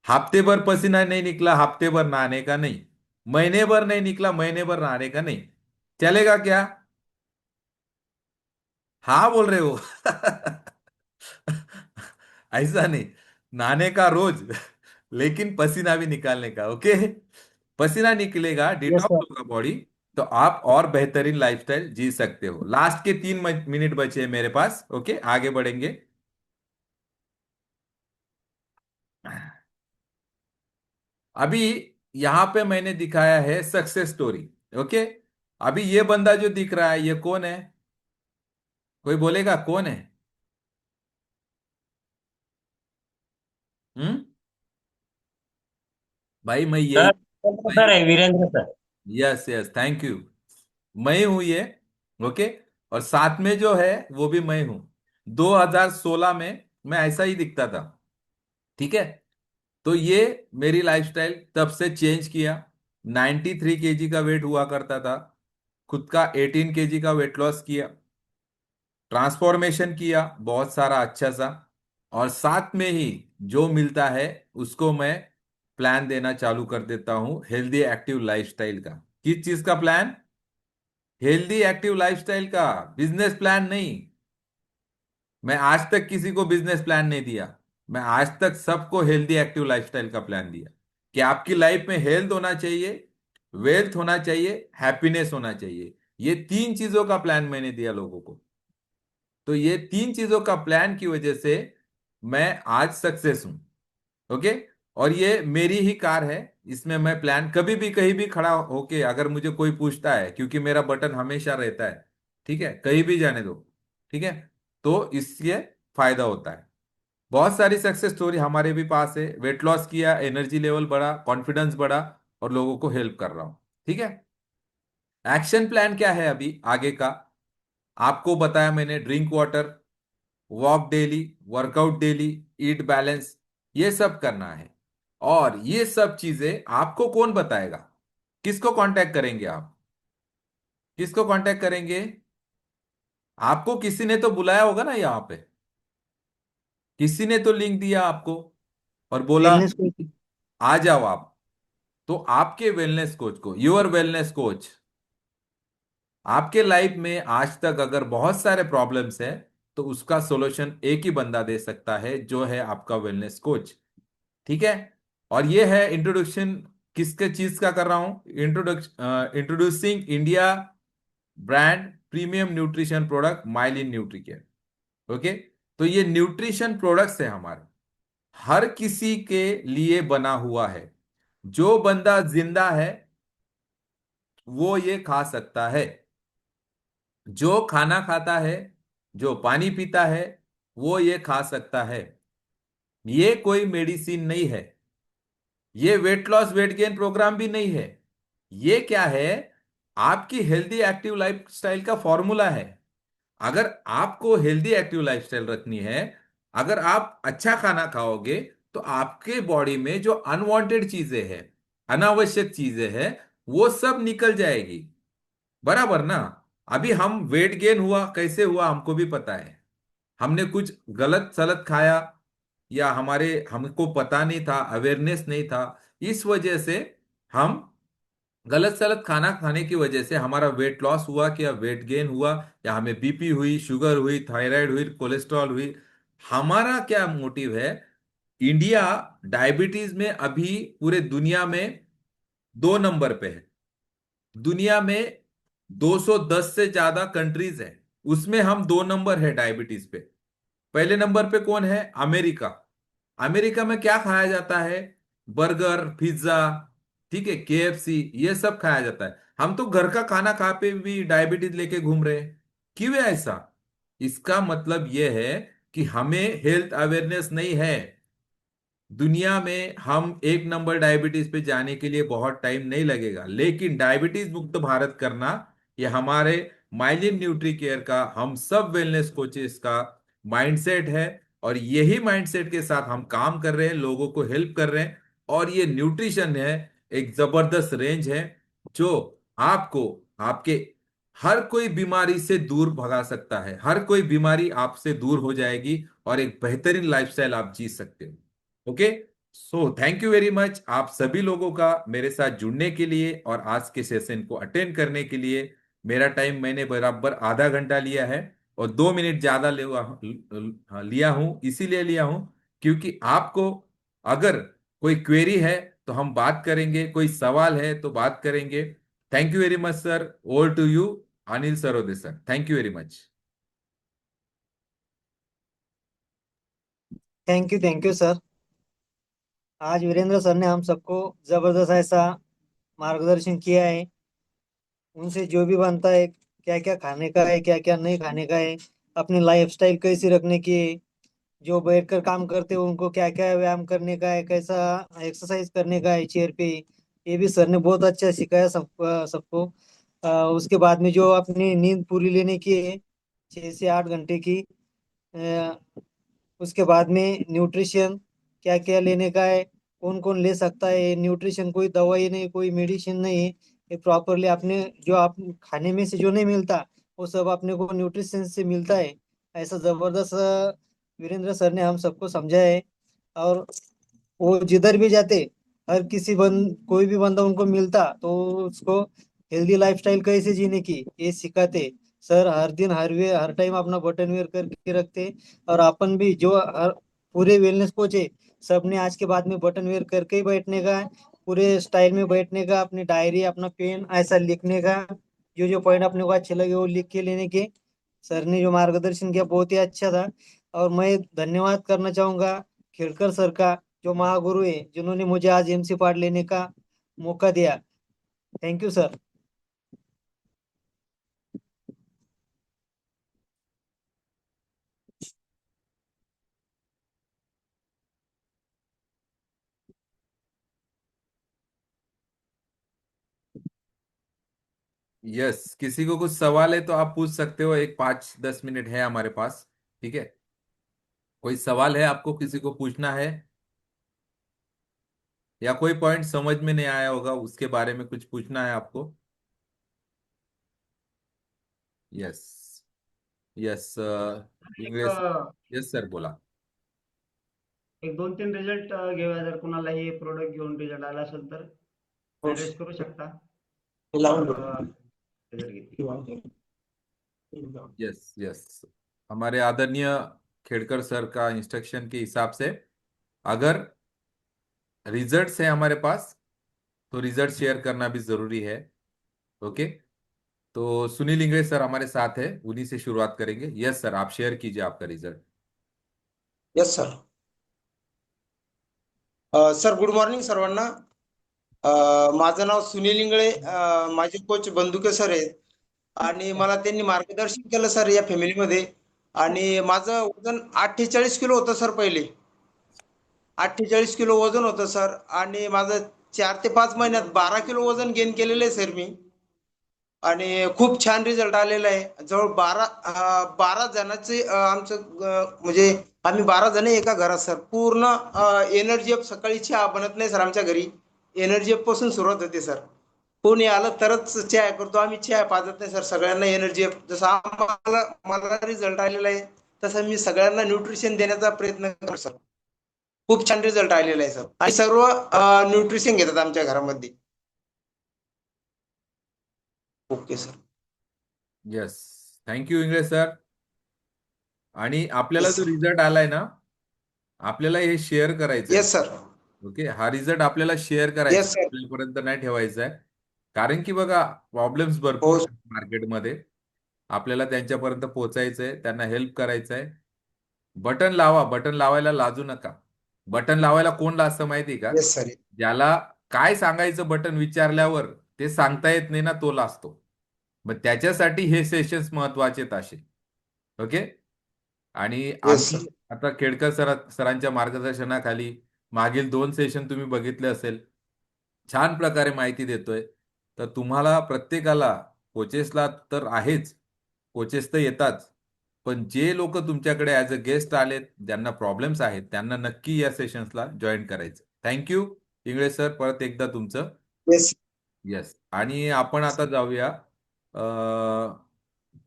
हफ्ते भर पसीना नहीं निकला, हफ्ते भर नहाने का नहीं। महीने भर नहीं निकला, महीने भर नहाने का नहीं। चलेगा क्या? हाँ बोल रहे हो? ऐसा नहीं, नहाने का रोज, लेकिन पसीना भी निकालने का। ओके। पसीना निकलेगा, यस डिटॉक्स सर। होगा बॉडी, तो आप और बेहतरीन लाइफस्टाइल जी सकते हो। लास्ट के 3 मिनट बचे हैं मेरे पास। ओके, आगे बढ़ेंगे। अभी यहां पे मैंने दिखाया है सक्सेस स्टोरी। ओके। अभी ये बंदा जो दिख रहा है, ये कौन है? कोई बोलेगा कौन है? हम्म? भाई मैं सर यही सर है Virendra sir. Yes yes thank you. मैं हूं ये। ओके। और साथ में जो है वो भी मैं हूं। 2016 में मैं ऐसा ही दिखता था। ठीक है। तो ये मेरी लाइफस्टाइल तब से चेंज किया। 93 केजी का वेट हुआ करता था। खुद का 18 केजी का वेट लॉस किया। ट्रांसफॉर्मेशन किया बहुत सारा अच्छा सा। और साथ में ही जो मिलता है उसको मैं प्लान देना चालू कर देता हूं हेल्दी एक्टिव लाइफस्टाइल का। किस चीज का प्लान? हेल्दी एक्टिव लाइफस्टाइल का। बिजनेस प्लान नहीं। मैं आज तक किसी को बिजनेस प्लान नहीं दिया। मैं आज तक सबको हेल्दी एक्टिव लाइफस्टाइल का प्लान दिया कि आपकी लाइफ में हेल्थ होना चाहिए, वेल्थ होना चाहिए, हैप्पीनेस होना चाहिए। ये तीन चीजों का प्लान मैंने दिया लोगों को। तो ये तीन चीजों का प्लान की वजह से मैं आज सक्सेस हूं। ओके। और ये मेरी ही कार है। इसमें मैं प्लान कभी भी कहीं भी खड़ा होके अगर मुझे कोई पूछता है, क्योंकि मेरा बटन हमेशा रहता है। ठीक है, कहीं भी जाने दो। ठीक है। तो इससे फायदा होता है। बहुत सारी सक्सेस स्टोरी हमारे भी पास है। वेट लॉस किया, एनर्जी लेवल बढ़ा, कॉन्फिडेंस बढ़ा, और लोगों को हेल्प कर रहा हूं। ठीक है। एक्शन प्लान क्या है अभी आगे का? आपको बताया मैंने, drink water, walk daily, workout daily, eat balance, ये सब करना है। और ये सब चीजें आपको कौन बताएगा? किसको कांटेक्ट करेंगे आप? किसको कांटेक्ट करेंगे? आपको किसी ने तो बुलाया होगा ना यहाँ पे। किसी ने तो लिंक दिया आपको और बोला वेलनेस कोच। आ जाओ आप। तो आपके वेलनेस कोच को, योर वेलनेस कोच, आपके लाइफ में आज तक अगर बहुत सारे प्रॉब्लम्स है तो उसका सॉल्यूशन एक ही बंदा दे सकता है, जो है आपका वेलनेस कोच। ठीक है। और ये है इंट्रोडक्शन। किसके चीज का कर रहा हूं? Introducing India brand premium nutrition product myelin nutri care. Okay. तो ये न्यूट्रिशन प्रोडक्ट्स है हमारे, हर किसी के लिए बना हुआ है। जो बंदा जिंदा है वो ये खा सकता है। जो खाना खाता है, जो पानी पीता है, वो ये खा सकता है। ये कोई मेडिसिन नहीं है। ये weight loss weight gain program भी नहीं है। ये क्या है? आपकी हेल्दी एक्टिव लाइफस्टाइल का फॉर्मूला है। अगर आपको हेल्दी एक्टिव लाइफस्टाइल रखनी है, अगर आप अच्छा खाना खाओगे, तो आपके बॉडी में जो अनवांटेड चीजें हैं, अनावश्यक चीजें हैं, वो सब निकल जाएगी। बराबर ना? अभी हम वेट गेन हुआ कैसे हुआ हमको भी पता है। हमने कुछ गलत सलत खाया, या हमारे हमको पता नहीं था, अवेयरनेस नहीं था। इस वजह से हम गलत सलत खाना खाने की वजह से हमारा वेट लॉस हुआ, या वेट गेन हुआ, या हमें बीपी हुई, शुगर हुई, थायराइड हुई, कोलेस्ट्रॉल हुई। हमारा क्या मोटिव है? इंडिया डायबिटीज में अभी पूरे दुनिया में 2 नंबर पे है। दुनिया में 210 से ज्यादा कंट्रीज है, उसमें हम 2 नंबर है डायबिटीज पे। पहले नंबर पे कौन है? अमेरिका। अमेरिका में क्या खाया जाता है? बर्गर, पिज्जा, ठीक है, केएफसी, ये सब खाया जाता है। हम तो घर का खाना खा पे भी डायबिटीज लेके घूम रहे हैं। क्यों है ऐसा? इसका मतलब यह है कि हमें हेल्थ अवेयरनेस नहीं है। दुनिया में हम 1 नंबर डायबिटीज पे जाने के लिए बहुत टाइम नहीं लगेगा, लेकिन डायबिटीज मुक्त भारत करना, ये हमारे माइलिन न्यूट्री केयर का, हम सब वेलनेस कोचेस का माइंडसेट है। और यही माइंडसेट के साथ हम काम कर रहे हैं, लोगों को हेल्प कर रहे हैं। और ये न्यूट्रिशन है, एक जबरदस्त रेंज है, जो आपको आपके हर कोई बीमारी से दूर भगा सकता है। हर कोई बीमारी आपसे दूर हो जाएगी और एक बेहतरीन लाइफस्टाइल आप जी सकते हो। Okay. So thank you very much आप सभी लोगों का मेरे साथ जुड़ने के लिए और आज के सेशन को अटेंड करने के लिए। मेरा टाइम मैंने बराबर आधा घंटा लिया है, और 2 मिनट ज्यादा लिया हूं, इसीलिए लिया हूं क्योंकि आपको अगर कोई क्वेरी है तो हम बात करेंगे, कोई सवाल है तो बात करेंगे। Thank you very much sir. Over to you, Anil Sarode sir. Thank you very much. Thank you sir. आज वीरेंद्र सर ने हम सबको जबरदस्त ऐसा मार्गदर्शन किया है। उनसे जो भी बनता है, क्या क्या खाने का है, क्या क्या नहीं खाने का है, अपनी लाइफस्टाइल कैसी रखने की है, जो बैठकर काम करते हैं उनको क्या क्या व्यायाम करने का है, कैसा एक्सरसाइज करने का है चेयर पे, ये भी सर ने बहुत अच्छा सिखाया सबको। उसके बाद में जो अपनी नींद पूरी लेने की है, 6 से 8 घंटे की। अ, उसके बाद में न्यूट्रिशन क्या क्या लेने का है, कौन कौन ले सकता है न्यूट्रिशन, कोई दवाई नहीं कोई मेडिसिन नहीं है, ये प्रॉपरली आपने जो आप खाने में से जो नहीं मिलता वो सब अपने को न्यूट्रिशन से मिलता है। ऐसा जबरदस्त वीरेंद्र सर ने हम सबको समझाया है। और वो जिधर भी जाते, हर किसी कोई भी बंदा उनको मिलता तो उसको हेल्दी लाइफस्टाइल कैसे जीने की ये सिखाते। सर हर दिन हर टाइम अपना बटन वेयर करके रखते। और अपन भी जो हर पूरे वेलनेस कोच है, सबने आज के बाद में बटन वेयर करके ही बैठने का, पूरे स्टाइल में बैठने का, अपनी डायरी अपना पेन ऐसा लिखने का, जो जो पॉइंट अपने को अच्छे लगे वो लिख के लेने के। सर ने जो मार्गदर्शन किया बहुत ही अच्छा था। और मैं धन्यवाद करना चाहूंगा खेड़कर सर का, जो महागुरु है, जिन्होंने मुझे आज एमसी पार्ट लेने का मौका दिया। Thank you sir. यस, किसी को कुछ सवाल है तो आप पूछ सकते हो, एक 5-10 मिनट है हमारे पास। ठीक है, कोई सवाल है आपको, किसी को पूछना है, या कोई पॉइंट समझ में नहीं आया होगा उसके बारे में कुछ पूछना है आपको? यस, यस एक इंग्लिश। यस सर, बोला। एक 2-3 रिझल्ट घेऊया, जर कुणालाही प्रोडक्ट घेऊन रिझल्ट आला असेल तर ऍड्रेस करू शकता. लावून रिझल्ट घेतली. यस यस, हमारे आदरणीय खेड़कर सर का इंस्ट्रक्शन के हिसाब से अगर रिजल्ट्स है हमारे पास तो रिजल्ट शेयर करना भी जरूरी है। ओके, तो सुनील इंगळे सर हमारे साथ है, उन्हीं से शुरुआत करेंगे। यस सर, आप शेयर कीजिए आपका result. Yes sir. Sir good morning सर्वांना. माझं नाव सुनील इंगळे. माझे कोच बंदुके सर आहेत आणि मला त्यांनी मार्गदर्शन केलं सर या फॅमिलीमध्ये. आणि माझं वजन 48 किलो होतं सर पहिले. 48 किलो वजन होतं सर. आणि माझं 4 ते 5 महिन्यात 12 किलो वजन गेन केलेलं आहे सर मी. आणि खूप छान रिझल्ट आलेला आहे. जवळ 12 जणांचे आमचं म्हणजे आम्ही 12 जण एका घरात सर. पूर्ण एनर्जी अप. सकाळी चहा बनत नाही सर आमच्या घरी. एनर्जी अप पासून सुरुवात होते सर. कोणी आलं तरच चहा करतो आम्ही, चहा पाजत नाही सर. सगळ्यांना एनर्जी अप. जसं मला रिझल्ट आलेला आहे तसं मी सगळ्यांना न्यूट्रिशन देण्याचा प्रयत्न करतो सर. खूप छान रिझल्ट आलेला आहे सर. आणि सर्व न्यूट्रिशन घेतात आमच्या घरामध्ये. Okay sir. Yes, thank you Ingle sir. आणि आपल्याला येस जो सर. रिझल्ट आलाय ना, आपल्याला हे शेअर करायचं आहे. Yes sir. ओके, हा रिझल्ट आपल्याला शेअर करायचा येस आहे, सर. आपल्यापर्यंत नाही ठेवायचा आहे. कारण की बघा, प्रॉब्लेम्स हो भरपूर मार्केटमध्ये, आपल्याला त्यांच्यापर्यंत पोहोचायचं आहे, त्यांना हेल्प करायचं आहे. बटन लावा, बटन लावायला लाजू नका. बटन लावायला कोण लाजतं माहिती आहे का? Yes sir. ज्याला काय सांगायचं बटन विचारल्यावर ते सांगता येत नाही ना, तो लाजतो. मग त्याच्यासाठी हे सेशन्स महत्वाचे आहेत असे. ओके, आणि येस सर. आम्ही आता खेडकर सरांच्या मार्गदर्शनाखाली मागील 2 सेशन तुम्ही बघितले असेल, छान प्रकारे माहिती देतोय. तर तुम्हाला प्रत्येकाला, कोचेसला तर आहेच, कोचेस तर येतात, पण जे लोक तुमच्याकडे ऍज अ गेस्ट आलेत, ज्यांना प्रॉब्लेम्स आहेत, त्यांना नक्की या सेशन्सला जॉईन करायचं. थँक्यू इंगळे सर, परत एकदा तुमचं. येस. येस, आणि आपण आता जाऊया.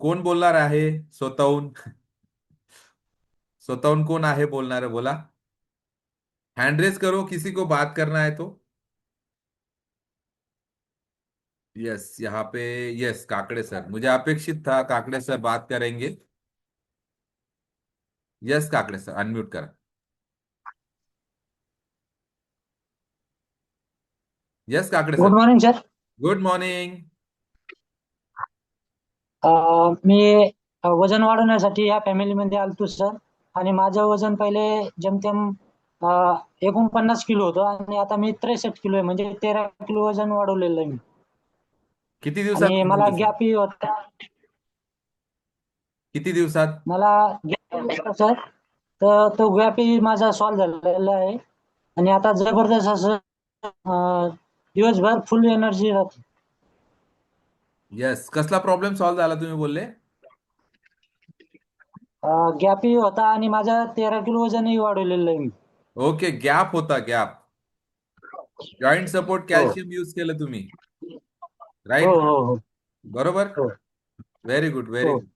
कोण बोलणार आहे स्वतःहून? स्वतःहून कोण आहे बोलणार, बोला. हैंड रेज करो किसी को बात करना है तो. यस, यहाँ पे यस काकड़े सर, मुझे अपेक्षित था काकड़े सर बात करेंगे. यस काकड़े सर, अनम्यूट करा. Yes Kakade good sir. Morning sir. Good morning. मी वजन वाढवण्यासाठी या फॅमिलीमध्ये आलतो सर. आणि माझं वजन पहिले जेमतेम 49 किलो होतं आणि आता मी 63 किलो आहे, म्हणजे 13 किलो वजन वाढवलेलं आहे मी. किती दिवसात आणि मला वाढवलं सर? गॅपही होता. किती दिवसात? मला गॅप होता सर. तर तो गॅपही माझा सॉल्व्ह झालेला आहे आणि आता जबरदस्त असं दिवसभर फुल एनर्जी राहते. यस, कसला प्रॉब्लेम सॉल्व्ह झाला तुम्ही बोलले? गॅपही होता आणि माझा 13 किलो वजनही वाढवलेलं आहे मी. ओके, गॅप होता, गॅप. जॉईंट सपोर्ट हो कॅल्शियम यूज केलं तुम्ही, हो राइट? हो हो बरोबर. हो वेरी गुड, वेरी हो गुड.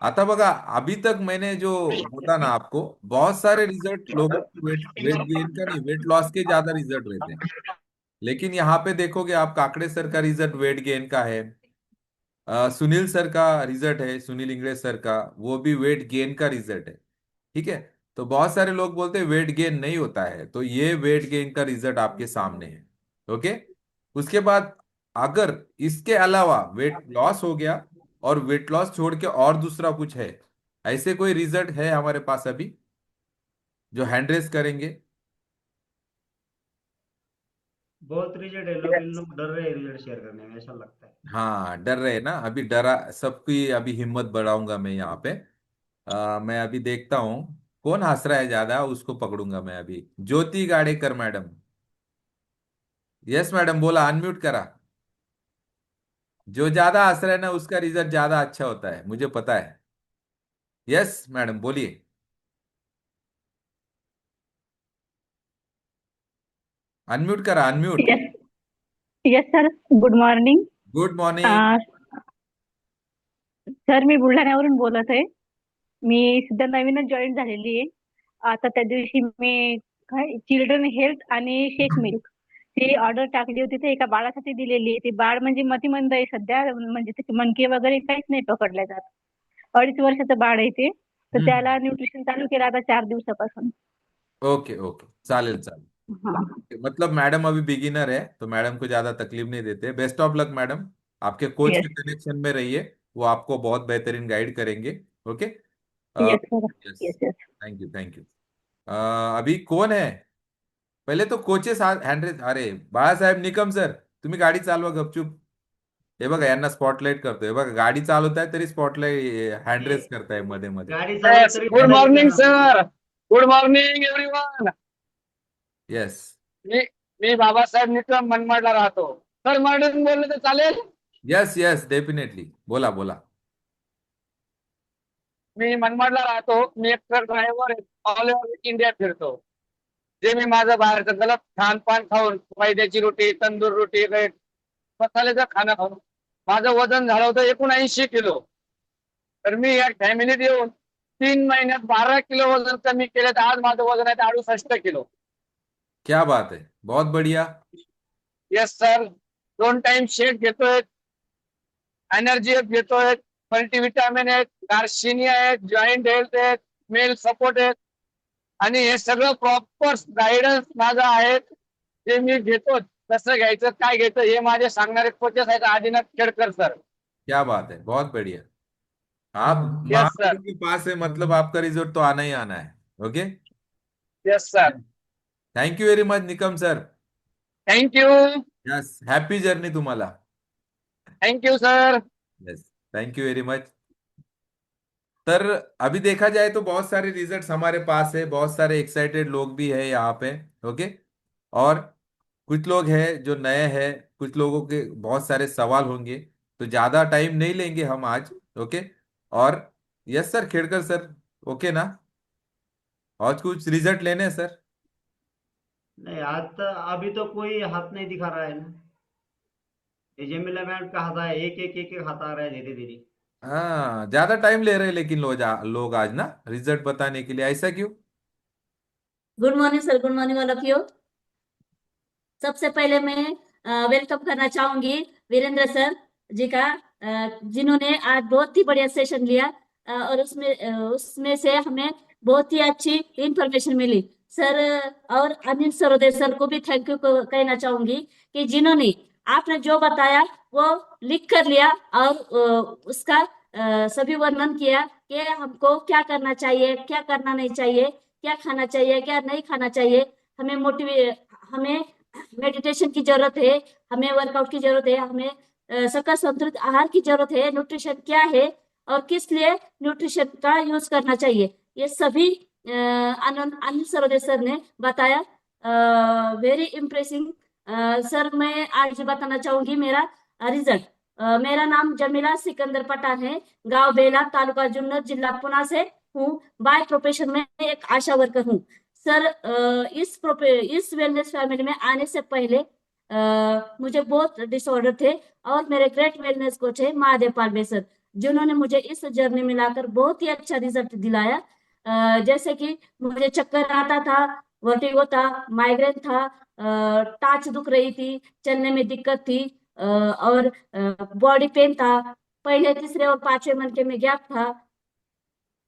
आता बघा, अभी तक मैंने जो बोला ना आपको, बहुत सारे रिजल्ट लोगों को वेट वेट गेन का नहीं, वेट लॉस के ज्यादा रिजल्ट रहते हैं। लेकिन यहाँ पे देखोगे आप, काकड़े सर का रिजल्ट वेट गेन का है। सुनील सर का रिजल्ट है, सुनील इंग्रेज सर का, वो भी वेट गेन का रिजल्ट है। ठीक है। तो बहुत सारे लोग बोलते हैं वेट गेन नहीं होता है, तो ये वेट गेन का रिजल्ट आपके सामने है। ओके। उसके बाद अगर इसके अलावा वेट लॉस हो गया और वेट लॉस छोड़ के और दूसरा कुछ है, ऐसे कोई रिजल्ट है हमारे पास अभी जो हैंड रेस करेंगे? बहुत रिजल्ट है, लोग इन लोग डर रहे हैं रिजल्ट शेयर करने में, ऐसा लगता है। हाँ, डर रहे हैं ना, अभी डरा सबकी। अभी हिम्मत बढ़ाऊंगा मैं यहाँ पे। मैं अभी देखता हूँ कौन हंस रहा है ज्यादा, उसको पकड़ूंगा मैं अभी। ज्योति गाड़ेकर मैडम। यस मैडम, बोला, अनम्यूट करा। जो ज्यादा हंस रहा है ना, उसका रिजल्ट ज्यादा अच्छा होता है, मुझे पता है। यस मैडम, बोलिए। अनम्यूट करा, unmute. Yes yes sir, good morning. Good morning. Sir, मी बुलढाण्यावरून बोलत आहे. मी सध्या नवीनच जॉईन झालेली आहे. आता त्या दिवशी मी काय चिल्ड्रन हेल्थ आणि शेक मिल्क ती ऑर्डर टाकली होती, ते एका बाळासाठी दिलेली आहे. ते बाळ म्हणजे मतिमंद आहे सध्या, म्हणजे त्याचे मणके वगैरे काहीच नाही पकडले जात. 2.5 वर्षाचं बाळ आहे ते. तर हम्म। त्याला न्यूट्रिशन चालू केलं आता 4 दिवसापासून. ओके ओके, चालेल चालेल। हा. मतलब मैडम अभी बिगिनर है, तो मैडम को ज्यादा तकलीफ नहीं देते। Best of luck madam. आपके कोच के येस कनेक्शन में रहिए, वो आपको बहुत बेहतरीन गाइड करेंगे। Okay. Yes sir. Yes. Yes yes. Thank you, thank you. अभी कौन है? पहिले तो कोचेस हँड्रेड। अरे बाळासाहेब निकम सर, तुम्ही गाडी चालवा गपचूप. हे बघा, यांना स्पॉटलाइट करतोय, हे बघा गाडी चालवताय तरी स्पॉटलाइट हँड करताय मध्ये मध्ये। गाडी चालवत तरी गुड फायदा मॉर्निंग घेताय ना. Sir. Good morning everyone. Yes मी मी बाबासाहेब निकम मनमाडला राहतो. सर मॉर्निंग बोलले तर चालेल? यस यस, डेफिनेटली, बोला बोला। मी मनमाडला राहतो. मी एक ट्रक ड्रायव्हर आहे. ऑल ओव्हर इंडिया फिरतो. जे मी माझं बाहेरचं गलत खानपान खाऊन, मैद्याची रोटी, तंदूर रोटी, मसाल्याचं खाणं खाऊन माझं वजन झालं होतं 79 किलो. तर मी या फॅमिलीत येऊन 3 महिन्यात 12 किलो वजन कमी केलं. तर आज माझं वजन आहे 68 किलो. क्या बात है, बहुत बढ़िया। Yes sir. 2 टाइम शेक घेतोय, एनर्जी घेतोय, मल्टीविटामिन आहेत, गार्शिनिया आहेत, जॉईंट हेल्थ आहेत, मेल सपोर्ट आहेत आणि हे सगळं प्रॉपर गायडन्स माझा आहे. जे मी घेतो, कसं घ्यायचं, काय घ्यायचं, हे माझे सांगणारे कोचेस आहेत आदिनाथ खेडकर सर. क्या बात है, बहुत बढ़िया। आप यस सर. महागुरु के पास है, मतलब आपका रिजल्ट तो आना ही आना है। Okay. Yes sir. Thank you very much Nikam sir. Thank you. Yes, happy journey तुम्हाला। Thank you sir. Yes, thank you very much. तर अभी देखा जाए तो बहुत सारे रिजल्ट्स हमारे पास है, बहुत सारे एक्साइटेड लोग भी है यहाँ पे। ओके। और कुछ लोग हैं जो नए हैं, कुछ लोगों के बहुत सारे सवाल होंगे, तो ज्यादा टाइम नहीं लेंगे हम आज। ओके। और yes sir, Khedkar sir, okay ना? और कुछ रिजल्ट लेने हैं सर? नहीं, आज तो अभी तो कोई हाथ नहीं दिखा रहा है ना। ये जमीला मैम का हाथ है, एक एक एक एक हाथ आ रहा है धीरे धीरे। हाँ, ज्यादा टाइम ले रहे हैं लेकिन लोग आज ना रिजल्ट बताने के लिए, ऐसा क्यों? Good morning sir, good morning all of you. सबसे पहले मैं वेलकम करना चाहूंगी वीरेंद्र सर जी का, जिन्होंने आज बहुत ही बढ़िया सेशन लिया और उसमें से हमें बहुत ही अच्छी इंफॉर्मेशन मिली सर. और अनिल सरोदे सर को भी थैंक यू कहना चाहूंगी कि जिन्होंने आपने जो बताया वो लिख कर लिया और उसका सभी वर्णन किया कि हमको क्या करना चाहिए, क्या करना नहीं चाहिए, क्या खाना चाहिए, क्या नहीं खाना चाहिए. हमें मेडिटेशन की जरूरत है, हमें वर्कआउट की जरूरत है, हमें सकल संतुलित आहार की जरूरत है, न्यूट्रिशन क्या है और किस लिए न्यूट्रिशन का यूज करना चाहिए, ये सभी अनिल सरोदे सर ने बताया, वेरी इम्प्रेसिंग। सर मैं आज बताना चाहूंगी मेरा रिजल्ट। मेरा नाम जमीला सिकंदर पठान है, गांव बेला, तालुका जुन्नर, जिला पुणे से हूँ। बाय प्रोफेशन में एक आशा वर्कर हूँ। सर इस वेलनेस फैमिली में आने से पहले मुझे बहुत डिसऑर्डर थे, और मेरे ग्रेट वेलनेस कोच है महादेव पालवे सर, जिन्होंने मुझे इस जर्नी में लाकर बहुत ही अच्छा रिजल्ट दिलाया। जैसे कि मुझे चक्कर आता था, वर्टिगो था, माइग्रेन था, टाच दुख रही थी, चलने में दिक्कत थी, और बॉडी पेन था, पहले तीसरे और पांचवें महीने में गैप था,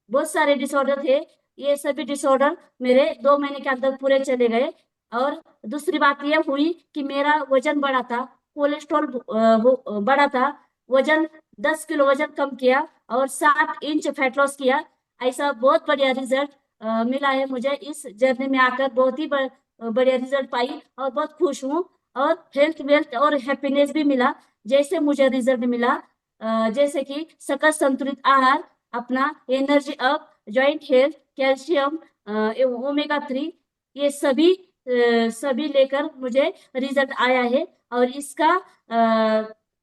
बहुत सारे डिसऑर्डर थे। ये सभी डिसऑर्डर मेरे 2 महीने के अंदर पूरे चले गए। और दूसरी बात यह हुई कि मेरा वजन बढ़ा था, कोलेस्ट्रॉल बढ़ा था, वजन 10 किलो वजन कम किया, और 7 इंच फैट लॉस किया। ऐसा बहुत बढ़िया रिजल्ट मिला है मुझे इस जर्नी में आकर, बहुत ही बढ़िया रिजल्ट पाई, और बहुत खुश हूँ। और हेल्थ वेल्थ और हैप्पीनेस भी मिला, जैसे मुझे रिजल्ट मिला, जैसे कि सकल संतुलित आहार, अपना energy up, joint health, calcium, omega 3, ये सभी लेकर मुझे रिजल्ट आया है। और इसका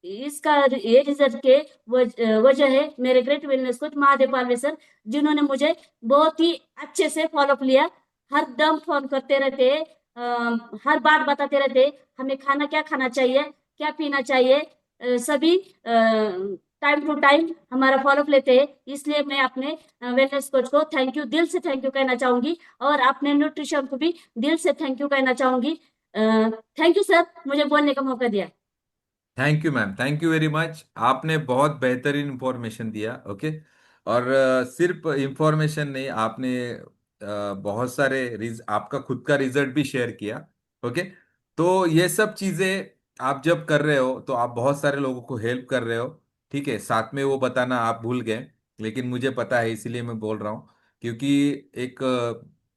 ये रिजल्ट के वजह है मेरे great wellness coach Mahadev Palve sir, जिन्होंने मुझे बहुत ही अच्छे से फॉलोअप लिया। हर दम फोन करते रहते, हर बात बताते रहते, हमें खाना क्या खाना चाहिए, क्या पीना चाहिए, सभी टाइम टू टाइम हमारा फॉलोअप लेते हैं। इसलिए मैं अपने वेलनेस कोच को दिल से थैंक यू कहना चाहूंगी, और अपने न्यूट्रिशन को भी दिल से थैंक यू कहना चाहूंगी। थैंक यू सर, मुझे बोलने का मौका दिया। Thank you ma'am, thank you very much. आपने बहुत बेहतरीन इंफॉर्मेशन दिया। ओके। और सिर्फ इंफॉर्मेशन नहीं, आपने बहुत सारे आपका खुद का रिजल्ट भी शेयर किया। ओके। तो ये सब चीजें आप जब कर रहे हो तो आप बहुत सारे लोगों को हेल्प कर रहे हो। ठीक है, साथ में वो बताना आप भूल गए, लेकिन मुझे पता है इसीलिए मैं बोल रहा हूँ। क्योंकि एक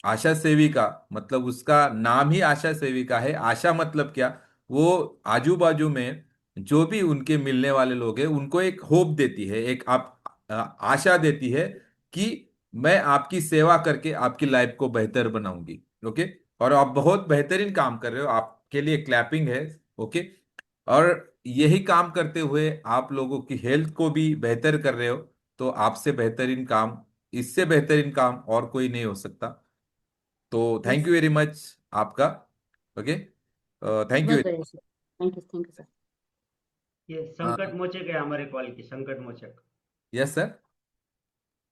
आशा सेविका, मतलब उसका नाम ही आशा सेविका है। आशा मतलब क्या, वो आजू बाजू में जो भी उनके मिलने वाले लोग हैं उनको एक होप देती है, एक आप आशा देती है कि मैं आपकी सेवा करके आपकी लाइफ को बेहतर बनाऊंगी। ओके। और आप बहुत बेहतरीन काम कर रहे हो, आपके लिए क्लैपिंग है। ओके। और यही काम करते हुए आप लोगों की हेल्थ को भी बेहतर कर रहे हो, तो आपसे बेहतरीन काम, इससे बेहतरीन काम और कोई नहीं हो सकता। तो थैंक यू वेरी मच आपका। ओके। Thank you. बहुत बढ़िया सर, थैंक यू सर। ये संकट मोचक है हमारे कॉल की, संकट मोचक। Yes sir.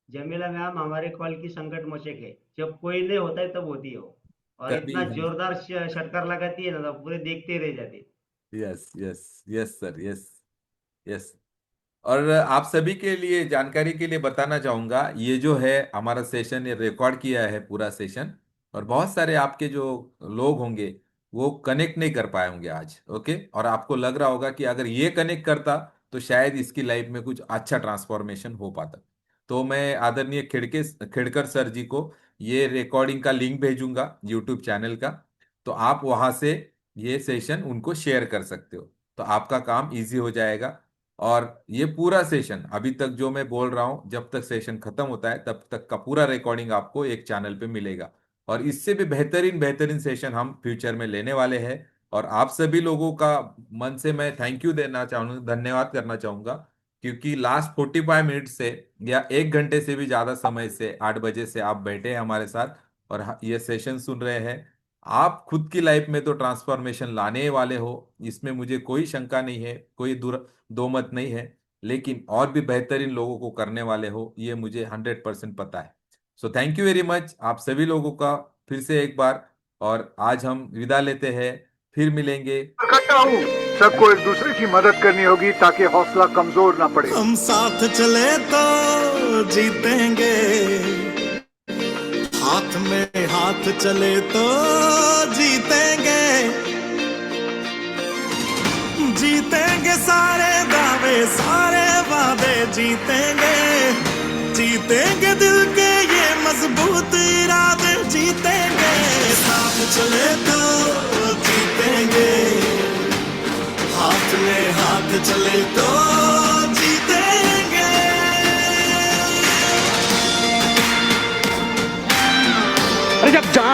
जमीला मैम हमारे कॉल की संकट मोचक है, जब कोई नहीं होता है तब होती है वो, और कभी इतना जोरदार षटकार लगाती है ना, तो पूरे देखते रह जाते हैं। Yes yes yes sir, yes yes. और आप सभी के लिए जानकारी के लिए बताना चाहूंगा, ये जो है हमारा सेशन, ये रिकॉर्ड किया है पूरा सेशन। और बहुत सारे आपके जो लोग होंगे वो कनेक्ट नहीं कर पाए होंगे आज। ओके। और आपको लग रहा होगा कि अगर ये कनेक्ट करता तो शायद इसकी लाइफ में कुछ अच्छा ट्रांसफॉर्मेशन हो पाता। तो मैं आदरणीय खेड़कर सर जी को ये रिकॉर्डिंग का लिंक भेजूंगा यूट्यूब चैनल का, तो आप वहां से ये सेशन उनको शेयर कर सकते हो, तो आपका काम इजी हो जाएगा। और ये पूरा सेशन अभी तक जो मैं बोल रहा हूं, जब तक सेशन खत्म होता है तब तक का पूरा रिकॉर्डिंग आपको एक चैनल पे मिलेगा। और इससे भी बेहतरीन बेहतरीन सेशन हम फ्यूचर में लेने वाले हैं। और आप सभी लोगों का मन से मैं थैंक यू देना चाहूंगा, धन्यवाद करना चाहूंगा, क्योंकि लास्ट 45 मिनट से या 1 घंटे से भी ज्यादा समय से 8 बजे से आप बैठे हैं हमारे साथ और ये सेशन सुन रहे हैं। आप खुद की लाइफ में तो ट्रांसफॉर्मेशन लाने ही वाले हो, इसमें मुझे कोई शंका नहीं है, कोई दो मत नहीं है। लेकिन और भी बेहतरीन लोगों को करने वाले हो, ये मुझे 100% पता है। So thank you very much आप सभी लोगों का फिर से एक बार। और आज हम विदा लेते हैं, फिर मिलेंगे। इकट्ठा हूँ, सबको एक दूसरे की मदद करनी होगी ताकि हौसला कमजोर ना पड़े। हम साथ चले तो जीतेंगे, हाथ में हाथ चले तो जीतेंगे, जीतेंगे सारे दावे सारे वादे जीतेंगे, जीतेंगे दिल के ये मजबूत इरादे जीतेंगे, साथ चले तो जीतेंगे, हाथ में हाथ चले तो जीतेंगे।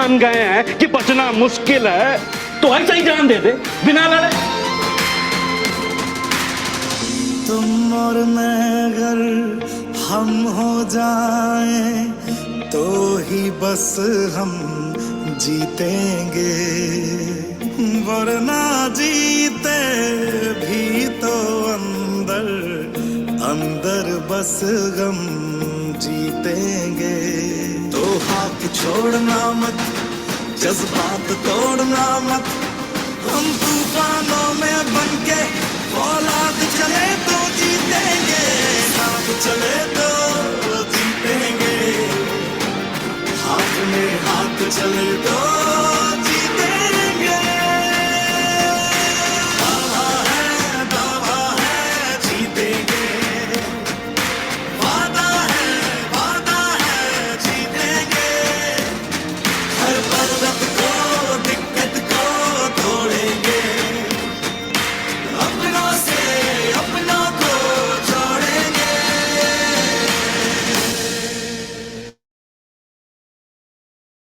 मान गए हैं कि बचना मुश्किल है तो ऐसा ही जान दे दे बिना लड़े। तुम और मैं अगर हम हो जाएं तो ही बस हम जीतेंगे, वरना जीते भी तो अंदर अंदर बस गम जीतेंगे। तो हाथ छोड़ना मत, जज्बात तोड़ना मत,